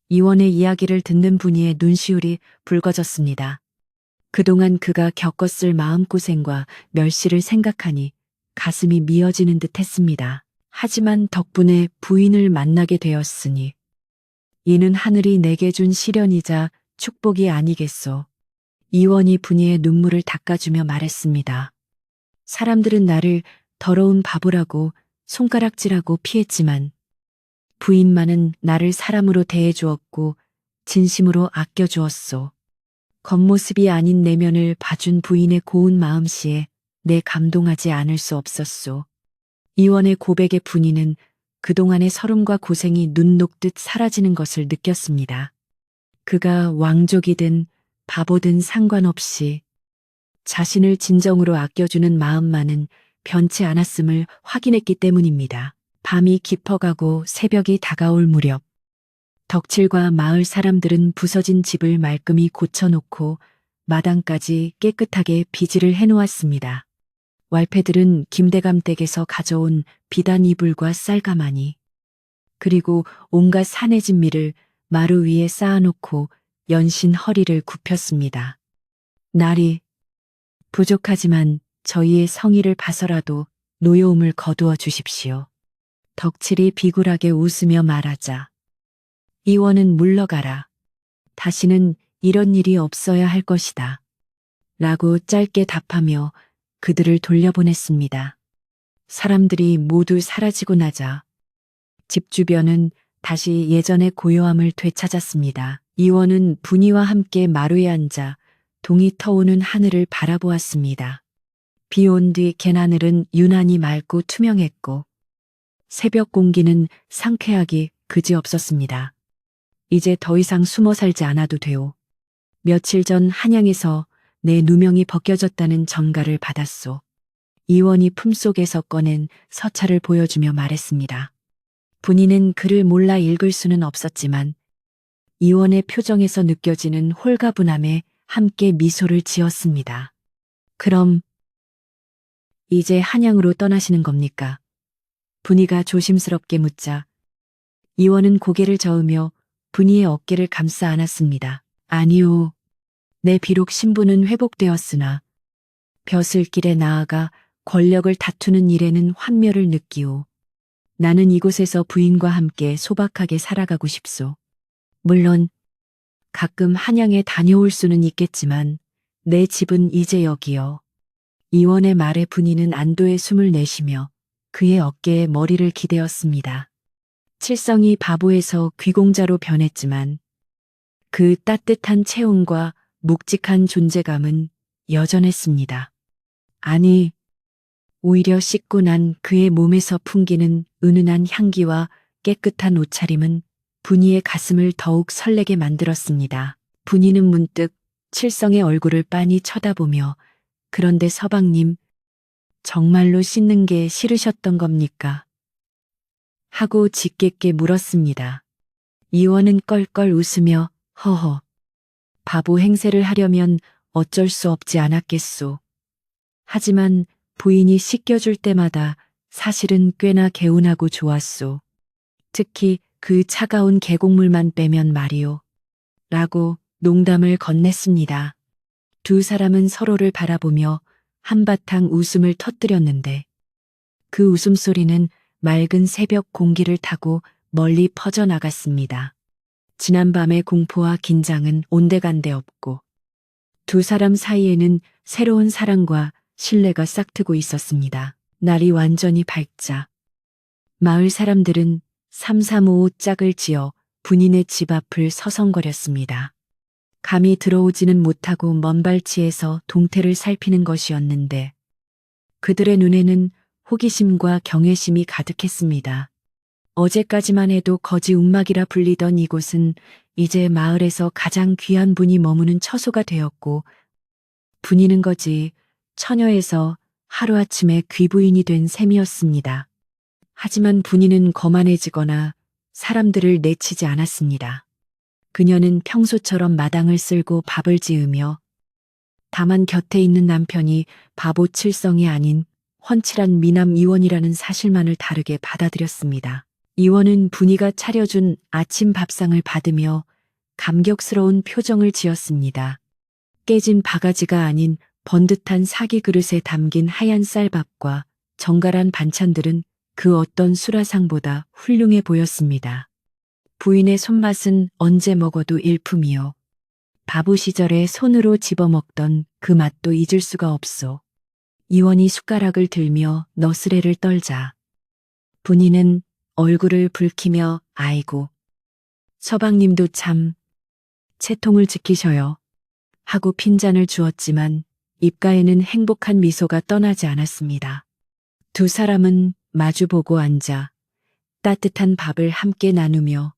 이원의 이야기를 듣는 분이의 눈시울이 붉어졌습니다. 그동안 그가 겪었을 마음고생과 멸시를 생각하니 가슴이 미어지는 듯 했습니다. 하지만 덕분에 부인을 만나게 되었으니 이는 하늘이 내게 준 시련이자 축복이 아니겠소. 이원이 분이의 눈물을 닦아주며 말했습니다. 사람들은 나를 더러운 바보라고 손가락질하고 피했지만 부인만은 나를 사람으로 대해주었고 진심으로 아껴주었소. 겉모습이 아닌 내면을 봐준 부인의 고운 마음씨에 내 감동하지 않을 수 없었소. 이원의 고백의 분이는 그동안의 서름과 고생이 눈 녹듯 사라지는 것을 느꼈습니다. 그가 왕족이든 바보든 상관없이 자신을 진정으로 아껴주는 마음만은 변치 않았음을 확인했기 때문입니다. 밤이 깊어가고 새벽이 다가올 무렵 덕칠과 마을 사람들은 부서진 집을 말끔히 고쳐놓고 마당까지 깨끗하게 비지를 해놓았습니다. 왈패들은 김대감 댁에서 가져온 비단 이불과 쌀가마니 그리고 온갖 산의 진미를 마루 위에 쌓아놓고 연신 허리를 굽혔습니다. 날이 부족하지만 저희의 성의를 봐서라도 노여움을 거두어 주십시오. 덕칠이 비굴하게 웃으며 말하자 이원은 물러가라. 다시는 이런 일이 없어야 할 것이다. 라고 짧게 답하며 그들을 돌려보냈습니다. 사람들이 모두 사라지고 나자 집 주변은 다시 예전의 고요함을 되찾았습니다. 이원은 분이와 함께 마루에 앉아 동이 터오는 하늘을 바라보았습니다. 비 온 뒤 갠하늘은 유난히 맑고 투명했고 새벽 공기는 상쾌하기 그지없었습니다. 이제 더 이상 숨어 살지 않아도 돼오. 며칠 전 한양에서 내 누명이 벗겨졌다는 전가를 받았소. 이원이 품속에서 꺼낸 서찰을 보여주며 말했습니다. 분이는 글을 몰라 읽을 수는 없었지만 이원의 표정에서 느껴지는 홀가분함에 함께 미소를 지었습니다. 그럼 이제 한양으로 떠나시는 겁니까? 분이가 조심스럽게 묻자 이원은 고개를 저으며 분이의 어깨를 감싸 안았습니다. 아니요. 내 비록 신분은 회복되었으나 벼슬길에 나아가 권력을 다투는 일에는 환멸을 느끼오. 나는 이곳에서 부인과 함께 소박하게 살아가고 싶소. 물론 가끔 한양에 다녀올 수는 있겠지만 내 집은 이제 여기요. 이원의 말에 분이는 안도의 숨을 내쉬며 그의 어깨에 머리를 기대었습니다. 칠성이 바보에서 귀공자로 변했지만 그 따뜻한 체온과 묵직한 존재감은 여전했습니다. 아니, 오히려 씻고 난 그의 몸에서 풍기는 은은한 향기와 깨끗한 옷차림은 분이의 가슴을 더욱 설레게 만들었습니다. 분이는 문득 칠성의 얼굴을 빤히 쳐다보며 그런데 서방님, 정말로 씻는 게 싫으셨던 겁니까? 하고 짓궂게 물었습니다. 이원은 껄껄 웃으며 허허, 바보 행세를 하려면 어쩔 수 없지 않았겠소. 하지만 부인이 씻겨줄 때마다 사실은 꽤나 개운하고 좋았소. 특히 그 차가운 계곡물만 빼면 말이오. 라고 농담을 건넸습니다. 두 사람은 서로를 바라보며 한바탕 웃음을 터뜨렸는데 그 웃음소리는 맑은 새벽 공기를 타고 멀리 퍼져나갔습니다. 지난밤의 공포와 긴장은 온데간데 없고 두 사람 사이에는 새로운 사랑과 신뢰가 싹트고 있었습니다. 날이 완전히 밝자 마을 사람들은 삼삼오오 짝을 지어 분인의 집 앞을 서성거렸습니다. 감이 들어오지는 못하고 먼 발치에서 동태를 살피는 것이었는데 그들의 눈에는 호기심과 경외심이 가득했습니다. 어제까지만 해도 거지 움막이라 불리던 이곳은 이제 마을에서 가장 귀한 분이 머무는 처소가 되었고 분이는 거지 처녀에서 하루아침에 귀부인이 된 셈이었습니다. 하지만 분이는 거만해지거나 사람들을 내치지 않았습니다. 그녀는 평소처럼 마당을 쓸고 밥을 지으며 다만 곁에 있는 남편이 바보 칠성이 아닌 훤칠한 미남 이원이라는 사실만을 다르게 받아들였습니다. 이원은 분이가 차려준 아침 밥상을 받으며 감격스러운 표정을 지었습니다. 깨진 바가지가 아닌 번듯한 사기 그릇에 담긴 하얀 쌀밥과 정갈한 반찬들은 그 어떤 수라상보다 훌륭해 보였습니다. 부인의 손맛은 언제 먹어도 일품이요. 바보 시절에 손으로 집어먹던 그 맛도 잊을 수가 없소. 이원이 숟가락을 들며 너스레를 떨자 분이는 얼굴을 붉히며 아이고 서방님도 참 채통을 지키셔요 하고 핀잔을 주었지만 입가에는 행복한 미소가 떠나지 않았습니다. 두 사람은 마주보고 앉아 따뜻한 밥을 함께 나누며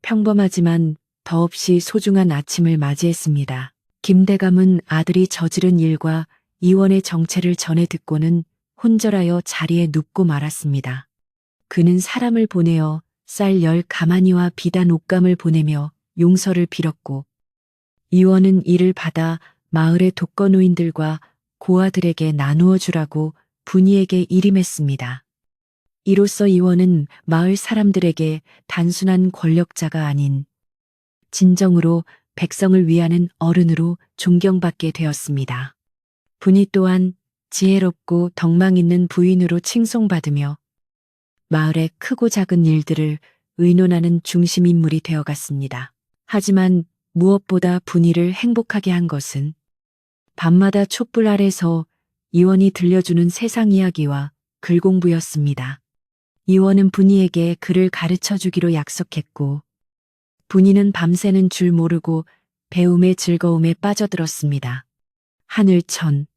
평범하지만 더없이 소중한 아침을 맞이했습니다. 김대감은 아들이 저지른 일과 이원의 정체를 전해 듣고는 혼절하여 자리에 눕고 말았습니다. 그는 사람을 보내어 쌀 10가마니와 비단 옷감을 보내며 용서를 빌었고 이원은 이를 받아 마을의 독거노인들과 고아들에게 나누어 주라고 분이에게 일임했습니다. 이로써 이원은 마을 사람들에게 단순한 권력자가 아닌 진정으로 백성을 위하는 어른으로 존경받게 되었습니다. 분이 또한 지혜롭고 덕망 있는 부인으로 칭송받으며 마을의 크고 작은 일들을 의논하는 중심인물이 되어갔습니다. 하지만 무엇보다 분이를 행복하게 한 것은 밤마다 촛불 아래서 이원이 들려주는 세상 이야기와 글 공부였습니다. 이원은 분이에게 글을 가르쳐 주기로 약속했고 분이는 밤새는 줄 모르고 배움의 즐거움에 빠져들었습니다. 하늘천,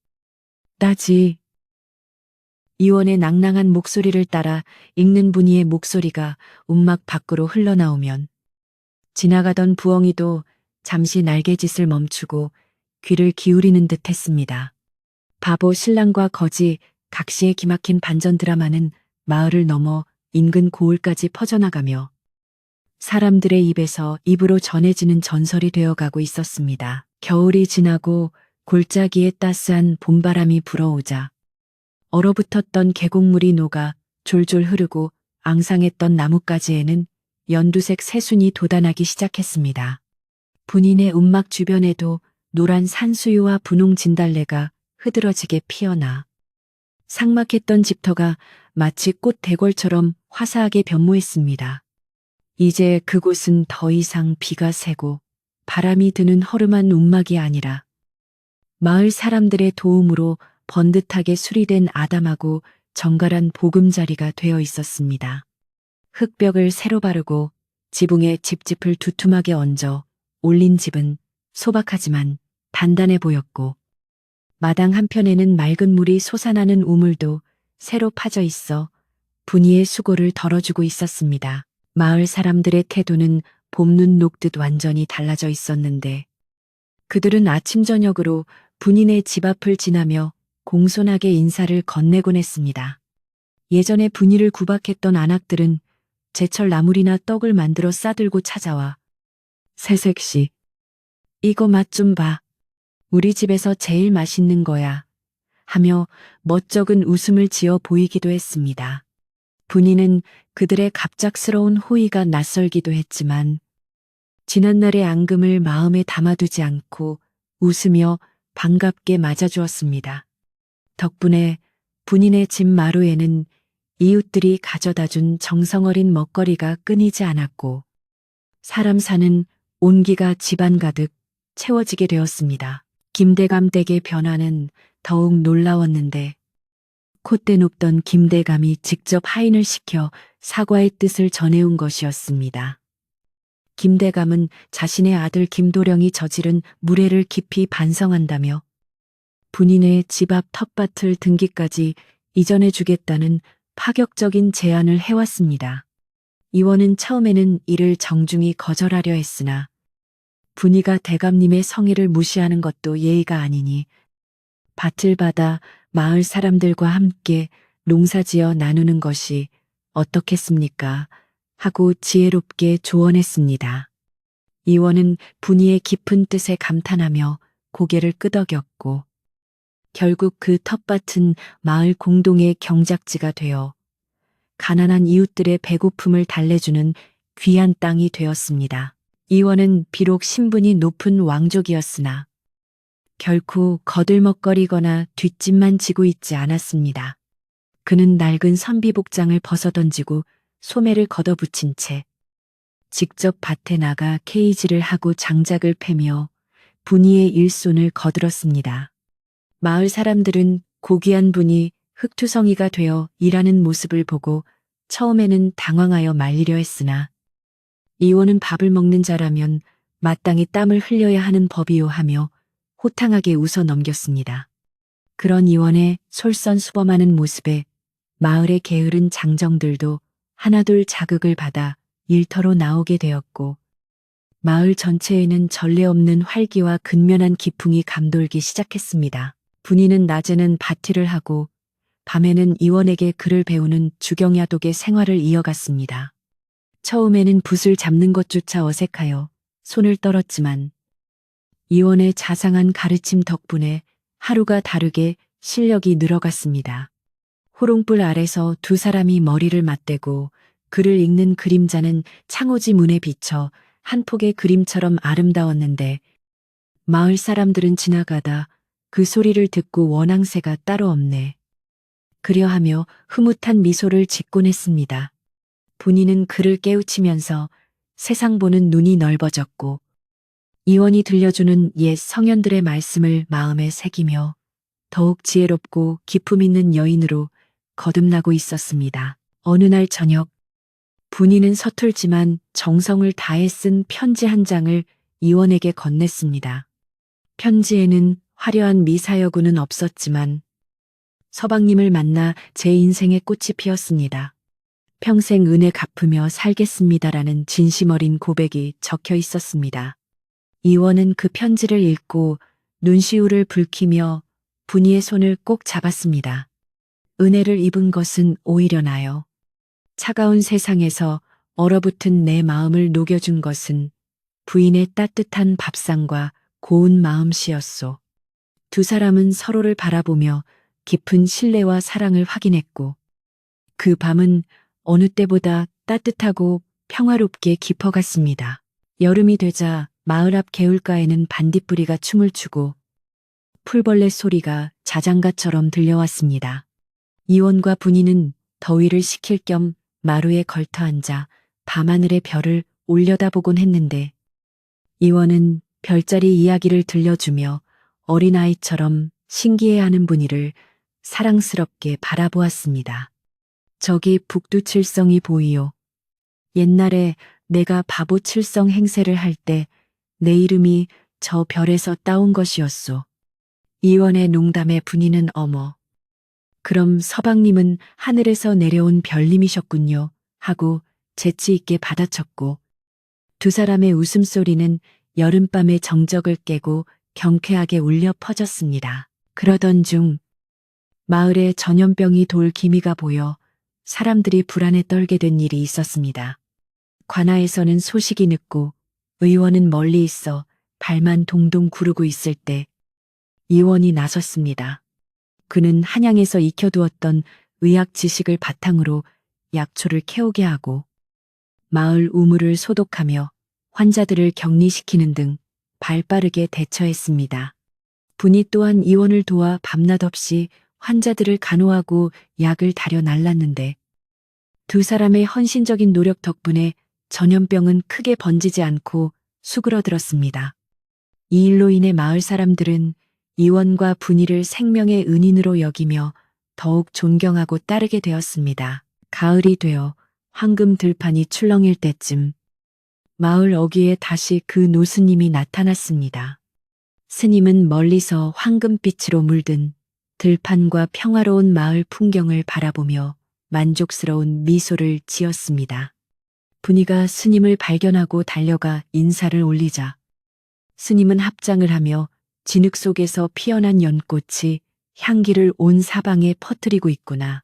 따지. 이원의 낭낭한 목소리를 따라 읽는 분이의 목소리가 움막 밖으로 흘러나오면 지나가던 부엉이도 잠시 날개짓을 멈추고 귀를 기울이는 듯 했습니다. 바보 신랑과 거지 각시의 기막힌 반전 드라마는 마을을 넘어 인근 고을까지 퍼져나가며 사람들의 입에서 입으로 전해지는 전설이 되어가고 있었습니다. 겨울이 지나고 골짜기에 따스한 봄바람이 불어오자 얼어붙었던 계곡물이 녹아 졸졸 흐르고 앙상했던 나뭇가지에는 연두색 새순이 돋아나기 시작했습니다. 분인의 움막 주변에도 노란 산수유와 분홍 진달래가 흐드러지게 피어나 삭막했던 집터가 마치 꽃 대궐처럼 화사하게 변모했습니다. 이제 그곳은 더 이상 비가 새고 바람이 드는 허름한 움막이 아니라 마을 사람들의 도움으로 번듯하게 수리된 아담하고 정갈한 보금자리가 되어 있었습니다. 흙벽을 새로 바르고 지붕에 집집을 두툼하게 얹어 올린 집은 소박하지만 단단해 보였고 마당 한편에는 맑은 물이 솟아나는 우물도 새로 파져 있어 분이의 수고를 덜어주고 있었습니다. 마을 사람들의 태도는 봄눈 녹듯 완전히 달라져 있었는데 그들은 아침 저녁으로 분인의 집 앞을 지나며 공손하게 인사를 건네곤 했습니다. 예전에 분이를 구박했던 안악들은 제철 나물이나 떡을 만들어 싸들고 찾아와 새색시 이거 맛 좀 봐. 우리 집에서 제일 맛있는 거야. 하며 멋쩍은 웃음을 지어 보이기도 했습니다. 분이는 그들의 갑작스러운 호의가 낯설기도 했지만 지난날의 앙금을 마음에 담아두지 않고 웃으며 반갑게 맞아주었습니다. 덕분에 분인의 집 마루에는 이웃들이 가져다준 정성어린 먹거리가 끊이지 않았고 사람 사는 온기가 집안 가득 채워지게 되었습니다. 김대감 댁의 변화는 더욱 놀라웠는데 콧대 높던 김대감이 직접 하인을 시켜 사과의 뜻을 전해온 것이었습니다. 김대감은 자신의 아들 김도령이 저지른 무례를 깊이 반성한다며 분인의 집 앞 텃밭을 등기까지 이전해 주겠다는 파격적인 제안을 해왔습니다. 이원은 처음에는 이를 정중히 거절하려 했으나 분이가 대감님의 성의를 무시하는 것도 예의가 아니니 밭을 받아 마을 사람들과 함께 농사지어 나누는 것이 어떻겠습니까? 하고 지혜롭게 조언했습니다. 이원은 분이의 깊은 뜻에 감탄하며 고개를 끄덕였고 결국 그 텃밭은 마을 공동의 경작지가 되어 가난한 이웃들의 배고픔을 달래주는 귀한 땅이 되었습니다. 이원은 비록 신분이 높은 왕족이었으나 결코 거들먹거리거나 뒷짐만 지고 있지 않았습니다. 그는 낡은 선비복장을 벗어던지고 소매를 걷어붙인 채 직접 밭에 나가 케이지를 하고 장작을 패며 분이의 일손을 거들었습니다. 마을 사람들은 고귀한 분이 흙투성이가 되어 일하는 모습을 보고 처음에는 당황하여 말리려 했으나 이원은 밥을 먹는 자라면 마땅히 땀을 흘려야 하는 법이요 하며 호탕하게 웃어 넘겼습니다. 그런 이원의 솔선수범하는 모습에 마을의 게으른 장정들도 하나둘 자극을 받아 일터로 나오게 되었고 마을 전체에는 전례 없는 활기와 근면한 기풍이 감돌기 시작했습니다. 분이는 낮에는 밭일을 하고 밤에는 이원에게 글을 배우는 주경야독의 생활을 이어갔습니다. 처음에는 붓을 잡는 것조차 어색하여 손을 떨었지만 이원의 자상한 가르침 덕분에 하루가 다르게 실력이 늘어갔습니다. 호롱불 아래서 두 사람이 머리를 맞대고 글을 읽는 그림자는 창호지 문에 비쳐 한 폭의 그림처럼 아름다웠는데 마을 사람들은 지나가다 그 소리를 듣고 원앙새가 따로 없네. 그려하며 흐뭇한 미소를 짓곤 했습니다. 분이는 그를 깨우치면서 세상 보는 눈이 넓어졌고 이원이 들려주는 옛 성현들의 말씀을 마음에 새기며 더욱 지혜롭고 기품 있는 여인으로 거듭나고 있었습니다. 어느 날 저녁 분이는 서툴지만 정성을 다해 쓴 편지 한 장을 이원에게 건넸습니다. 편지에는 화려한 미사여구는 없었지만 서방님을 만나 제 인생의 꽃이 피었습니다. 평생 은혜 갚으며 살겠습니다라는 진심 어린 고백이 적혀 있었습니다. 이원은 그 편지를 읽고 눈시울을 붉히며 분이의 손을 꼭 잡았습니다. 은혜를 입은 것은 오히려 나요. 차가운 세상에서 얼어붙은 내 마음을 녹여준 것은 부인의 따뜻한 밥상과 고운 마음씨였소. 두 사람은 서로를 바라보며 깊은 신뢰와 사랑을 확인했고, 그 밤은 어느 때보다 따뜻하고 평화롭게 깊어갔습니다. 여름이 되자 마을 앞 개울가에는 반딧불이가 춤을 추고 풀벌레 소리가 자장가처럼 들려왔습니다. 이원과 분이는 더위를 식힐 겸 마루에 걸터 앉아 밤하늘의 별을 올려다보곤 했는데, 이원은 별자리 이야기를 들려주며 어린아이처럼 신기해하는 분이를 사랑스럽게 바라보았습니다. 저기 북두칠성이 보이요. 옛날에 내가 바보칠성 행세를 할 때 내 이름이 저 별에서 따온 것이었소. 이원의 농담에 분이는 어머. 그럼 서방님은 하늘에서 내려온 별님이셨군요. 하고 재치 있게 받아쳤고, 두 사람의 웃음소리는 여름밤의 정적을 깨고 경쾌하게 울려 퍼졌습니다. 그러던 중 마을에 전염병이 돌 기미가 보여 사람들이 불안에 떨게 된 일이 있었습니다. 관아에서는 소식이 늦고 의원은 멀리 있어 발만 동동 구르고 있을 때 이원이 나섰습니다. 그는 한양에서 익혀두었던 의학 지식을 바탕으로 약초를 캐오게 하고 마을 우물을 소독하며 환자들을 격리시키는 등 발빠르게 대처했습니다. 분이 또한 이원을 도와 밤낮 없이 환자들을 간호하고 약을 다려 날랐는데, 두 사람의 헌신적인 노력 덕분에 전염병은 크게 번지지 않고 수그러들었습니다. 이 일로 인해 마을 사람들은 이원과 분이를 생명의 은인으로 여기며 더욱 존경하고 따르게 되었습니다. 가을이 되어 황금 들판이 출렁일 때쯤 마을 어귀에 다시 그 노스님이 나타났습니다. 스님은 멀리서 황금빛으로 물든 들판과 평화로운 마을 풍경을 바라보며 만족스러운 미소를 지었습니다. 분이가 스님을 발견하고 달려가 인사를 올리자 스님은 합장을 하며 진흙 속에서 피어난 연꽃이 향기를 온 사방에 퍼뜨리고 있구나.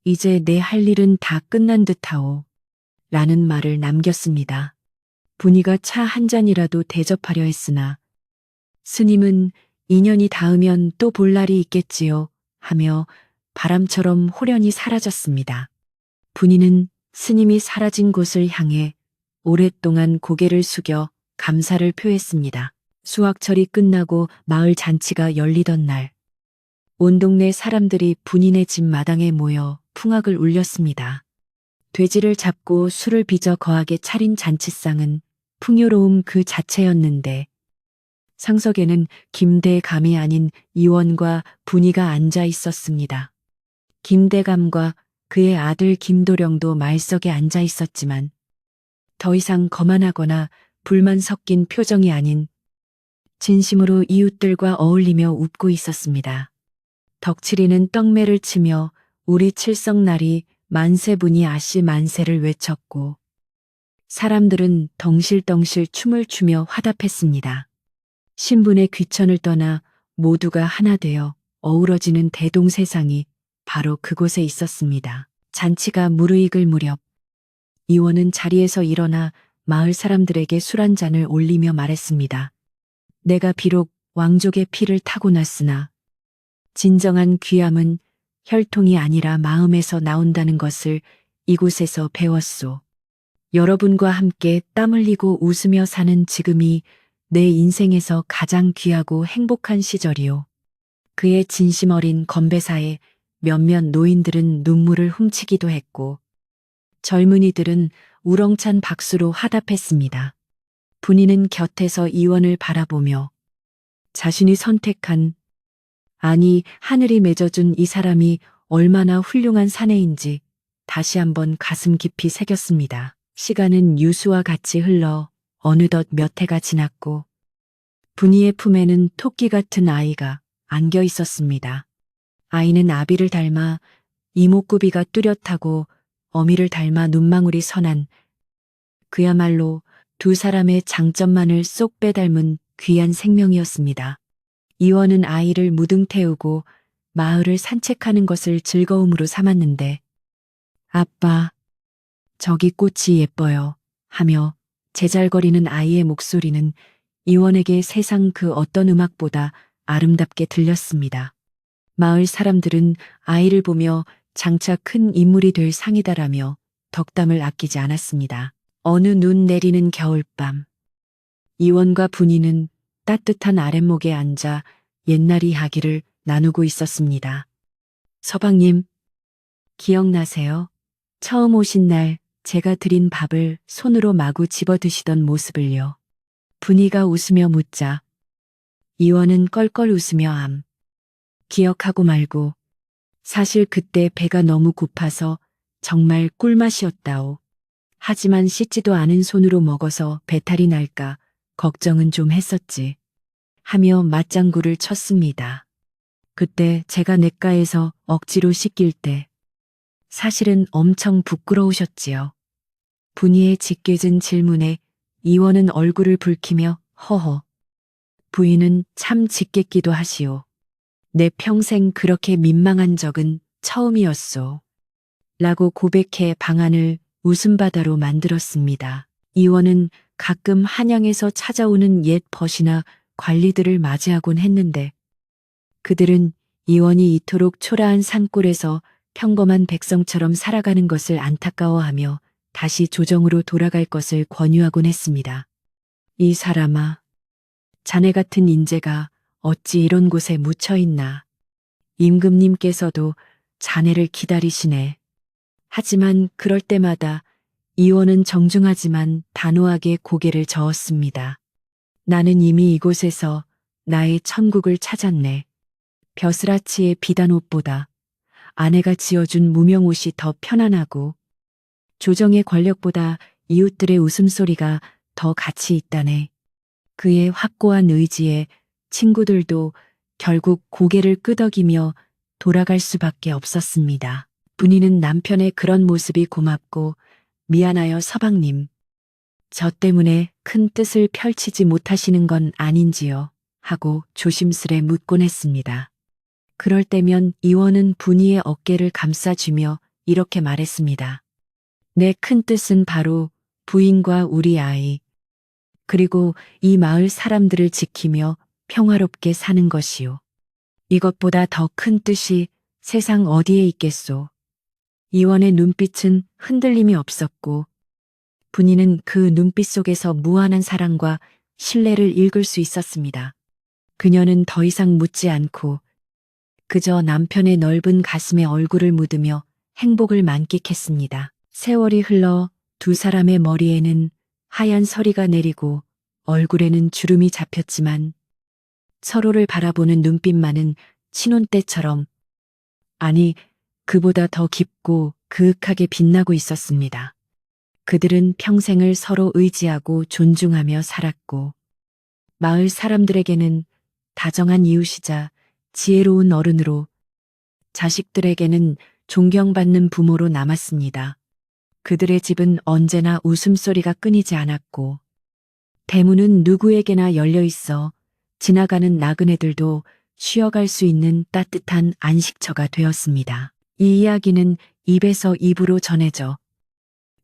이제 내 할 일은 다 끝난 듯하오. 라는 말을 남겼습니다. 분이가 차 한 잔이라도 대접하려 했으나 스님은 인연이 닿으면 또 볼 날이 있겠지요 하며 바람처럼 호련히 사라졌습니다. 분이는 스님이 사라진 곳을 향해 오랫동안 고개를 숙여 감사를 표했습니다. 수확철이 끝나고 마을 잔치가 열리던 날, 온 동네 사람들이 분이네 집 마당에 모여 풍악을 울렸습니다. 돼지를 잡고 술을 빚어 거하게 차린 잔치상은 풍요로움 그 자체였는데, 상석에는 김대감이 아닌 이원과 분이가 앉아 있었습니다. 김대감과 그의 아들 김도령도 말석에 앉아 있었지만 더 이상 거만하거나 불만 섞인 표정이 아닌 진심으로 이웃들과 어울리며 웃고 있었습니다. 덕칠이는 떡매를 치며 우리 칠성날이 만세분이 아씨 만세를 외쳤고, 사람들은 덩실덩실 춤을 추며 화답했습니다. 신분의 귀천을 떠나 모두가 하나 되어 어우러지는 대동세상이 바로 그곳에 있었습니다. 잔치가 무르익을 무렵 이원은 자리에서 일어나 마을 사람들에게 술 한 잔을 올리며 말했습니다. 내가 비록 왕족의 피를 타고났으나 진정한 귀함은 혈통이 아니라 마음에서 나온다는 것을 이곳에서 배웠소. 여러분과 함께 땀 흘리고 웃으며 사는 지금이 내 인생에서 가장 귀하고 행복한 시절이요. 그의 진심 어린 건배사에 몇몇 노인들은 눈물을 훔치기도 했고, 젊은이들은 우렁찬 박수로 화답했습니다. 분이는 곁에서 이원을 바라보며 자신이 선택한, 아니 하늘이 맺어준 이 사람이 얼마나 훌륭한 사내인지 다시 한번 가슴 깊이 새겼습니다. 시간은 유수와 같이 흘러 어느덧 몇 해가 지났고, 분이의 품에는 토끼 같은 아이가 안겨 있었습니다. 아이는 아비를 닮아 이목구비가 뚜렷하고 어미를 닮아 눈망울이 선한, 그야말로 두 사람의 장점만을 쏙 빼닮은 귀한 생명이었습니다. 이원은 아이를 무등 태우고 마을을 산책하는 것을 즐거움으로 삼았는데 아빠, 저기 꽃이 예뻐요 하며 제잘거리는 아이의 목소리는 이원에게 세상 그 어떤 음악보다 아름답게 들렸습니다. 마을 사람들은 아이를 보며 장차 큰 인물이 될 상이다라며 덕담을 아끼지 않았습니다. 어느 눈 내리는 겨울밤, 이원과 분이는 따뜻한 아랫목에 앉아 옛날 이야기를 나누고 있었습니다. 서방님, 기억나세요? 처음 오신 날 제가 드린 밥을 손으로 마구 집어 드시던 모습을요. 분이가 웃으며 묻자 이원은 껄껄 웃으며 기억하고 말고 사실 그때 배가 너무 고파서 정말 꿀맛이었다오. 하지만 씻지도 않은 손으로 먹어서 배탈이 날까 걱정은 좀 했었지. 하며 맞장구를 쳤습니다. 그때 제가 냇가에서 억지로 씻길 때 사실은 엄청 부끄러우셨지요. 분이의 짓궂은 질문에 이원은 얼굴을 붉히며 허허. 부인은 참 짓궂기도 하시오. 내 평생 그렇게 민망한 적은 처음이었소. 라고 고백해 방안을 웃음바다로 만들었습니다. 이원은 가끔 한양에서 찾아오는 옛 벗이나 관리들을 맞이하곤 했는데 그들은 이원이 이토록 초라한 산골에서 평범한 백성처럼 살아가는 것을 안타까워하며 다시 조정으로 돌아갈 것을 권유하곤 했습니다. 이 사람아, 자네 같은 인재가 어찌 이런 곳에 묻혀 있나. 임금님께서도 자네를 기다리시네. 하지만 그럴 때마다 이원은 정중하지만 단호하게 고개를 저었습니다. 나는 이미 이곳에서 나의 천국을 찾았네. 벼슬아치의 비단 옷보다 아내가 지어준 무명옷이 더 편안하고 조정의 권력보다 이웃들의 웃음소리가 더 가치 있다네. 그의 확고한 의지에 친구들도 결국 고개를 끄덕이며 돌아갈 수밖에 없었습니다. 분이는 남편의 그런 모습이 고맙고 미안하여 서방님. 저 때문에 큰 뜻을 펼치지 못하시는 건 아닌지요? 하고 조심스레 묻곤 했습니다. 그럴 때면 이원은 분이의 어깨를 감싸주며 이렇게 말했습니다. 내 큰 뜻은 바로 부인과 우리 아이, 그리고 이 마을 사람들을 지키며 평화롭게 사는 것이요. 이것보다 더 큰 뜻이 세상 어디에 있겠소. 이원의 눈빛은 흔들림이 없었고 분이는 그 눈빛 속에서 무한한 사랑과 신뢰를 읽을 수 있었습니다. 그녀는 더 이상 묻지 않고 그저 남편의 넓은 가슴에 얼굴을 묻으며 행복을 만끽했습니다. 세월이 흘러 두 사람의 머리에는 하얀 서리가 내리고 얼굴에는 주름이 잡혔지만 서로를 바라보는 눈빛만은 신혼 때처럼, 아니 그보다 더 깊고 그윽하게 빛나고 있었습니다. 그들은 평생을 서로 의지하고 존중하며 살았고 마을 사람들에게는 다정한 이웃이자 지혜로운 어른으로, 자식들에게는 존경받는 부모로 남았습니다. 그들의 집은 언제나 웃음소리가 끊이지 않았고 대문은 누구에게나 열려 있어 지나가는 나그네들도 쉬어갈 수 있는 따뜻한 안식처가 되었습니다. 이 이야기는 입에서 입으로 전해져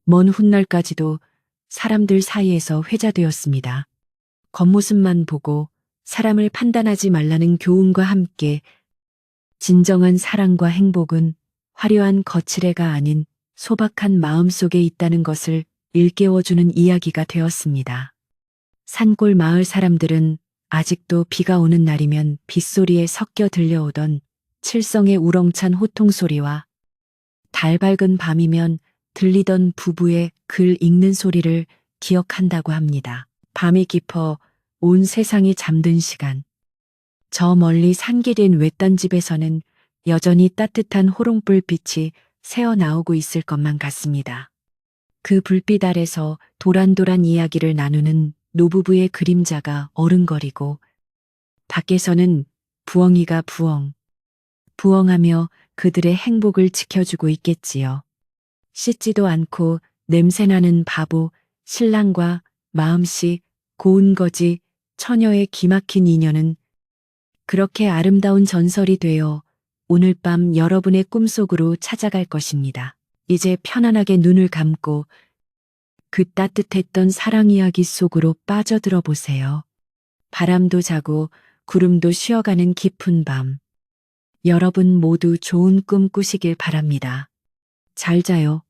먼 훗날까지도 사람들 사이에서 회자되었습니다. 겉모습만 보고 사람을 판단하지 말라는 교훈과 함께 진정한 사랑과 행복은 화려한 거칠애가 아닌 소박한 마음 속에 있다는 것을 일깨워주는 이야기가 되었습니다. 산골 마을 사람들은 아직도 비가 오는 날이면 빗소리에 섞여 들려오던 칠성의 우렁찬 호통소리와 달 밝은 밤이면 들리던 부부의 글 읽는 소리를 기억한다고 합니다. 밤이 깊어 온 세상이 잠든 시간. 저 멀리 산길인 외딴 집에서는 여전히 따뜻한 호롱불 빛이 새어 나오고 있을 것만 같습니다. 그 불빛 아래서 도란도란 이야기를 나누는 노부부의 그림자가 어른거리고 밖에서는 부엉이가 부엉하며 그들의 행복을 지켜주고 있겠지요. 씻지도 않고 냄새나는 바보, 신랑과 마음씨, 고운 거지, 처녀의 기막힌 인연은 그렇게 아름다운 전설이 되어 오늘 밤 여러분의 꿈속으로 찾아갈 것입니다. 이제 편안하게 눈을 감고 그 따뜻했던 사랑 이야기 속으로 빠져들어 보세요. 바람도 자고 구름도 쉬어가는 깊은 밤. 여러분 모두 좋은 꿈 꾸시길 바랍니다. 잘 자요.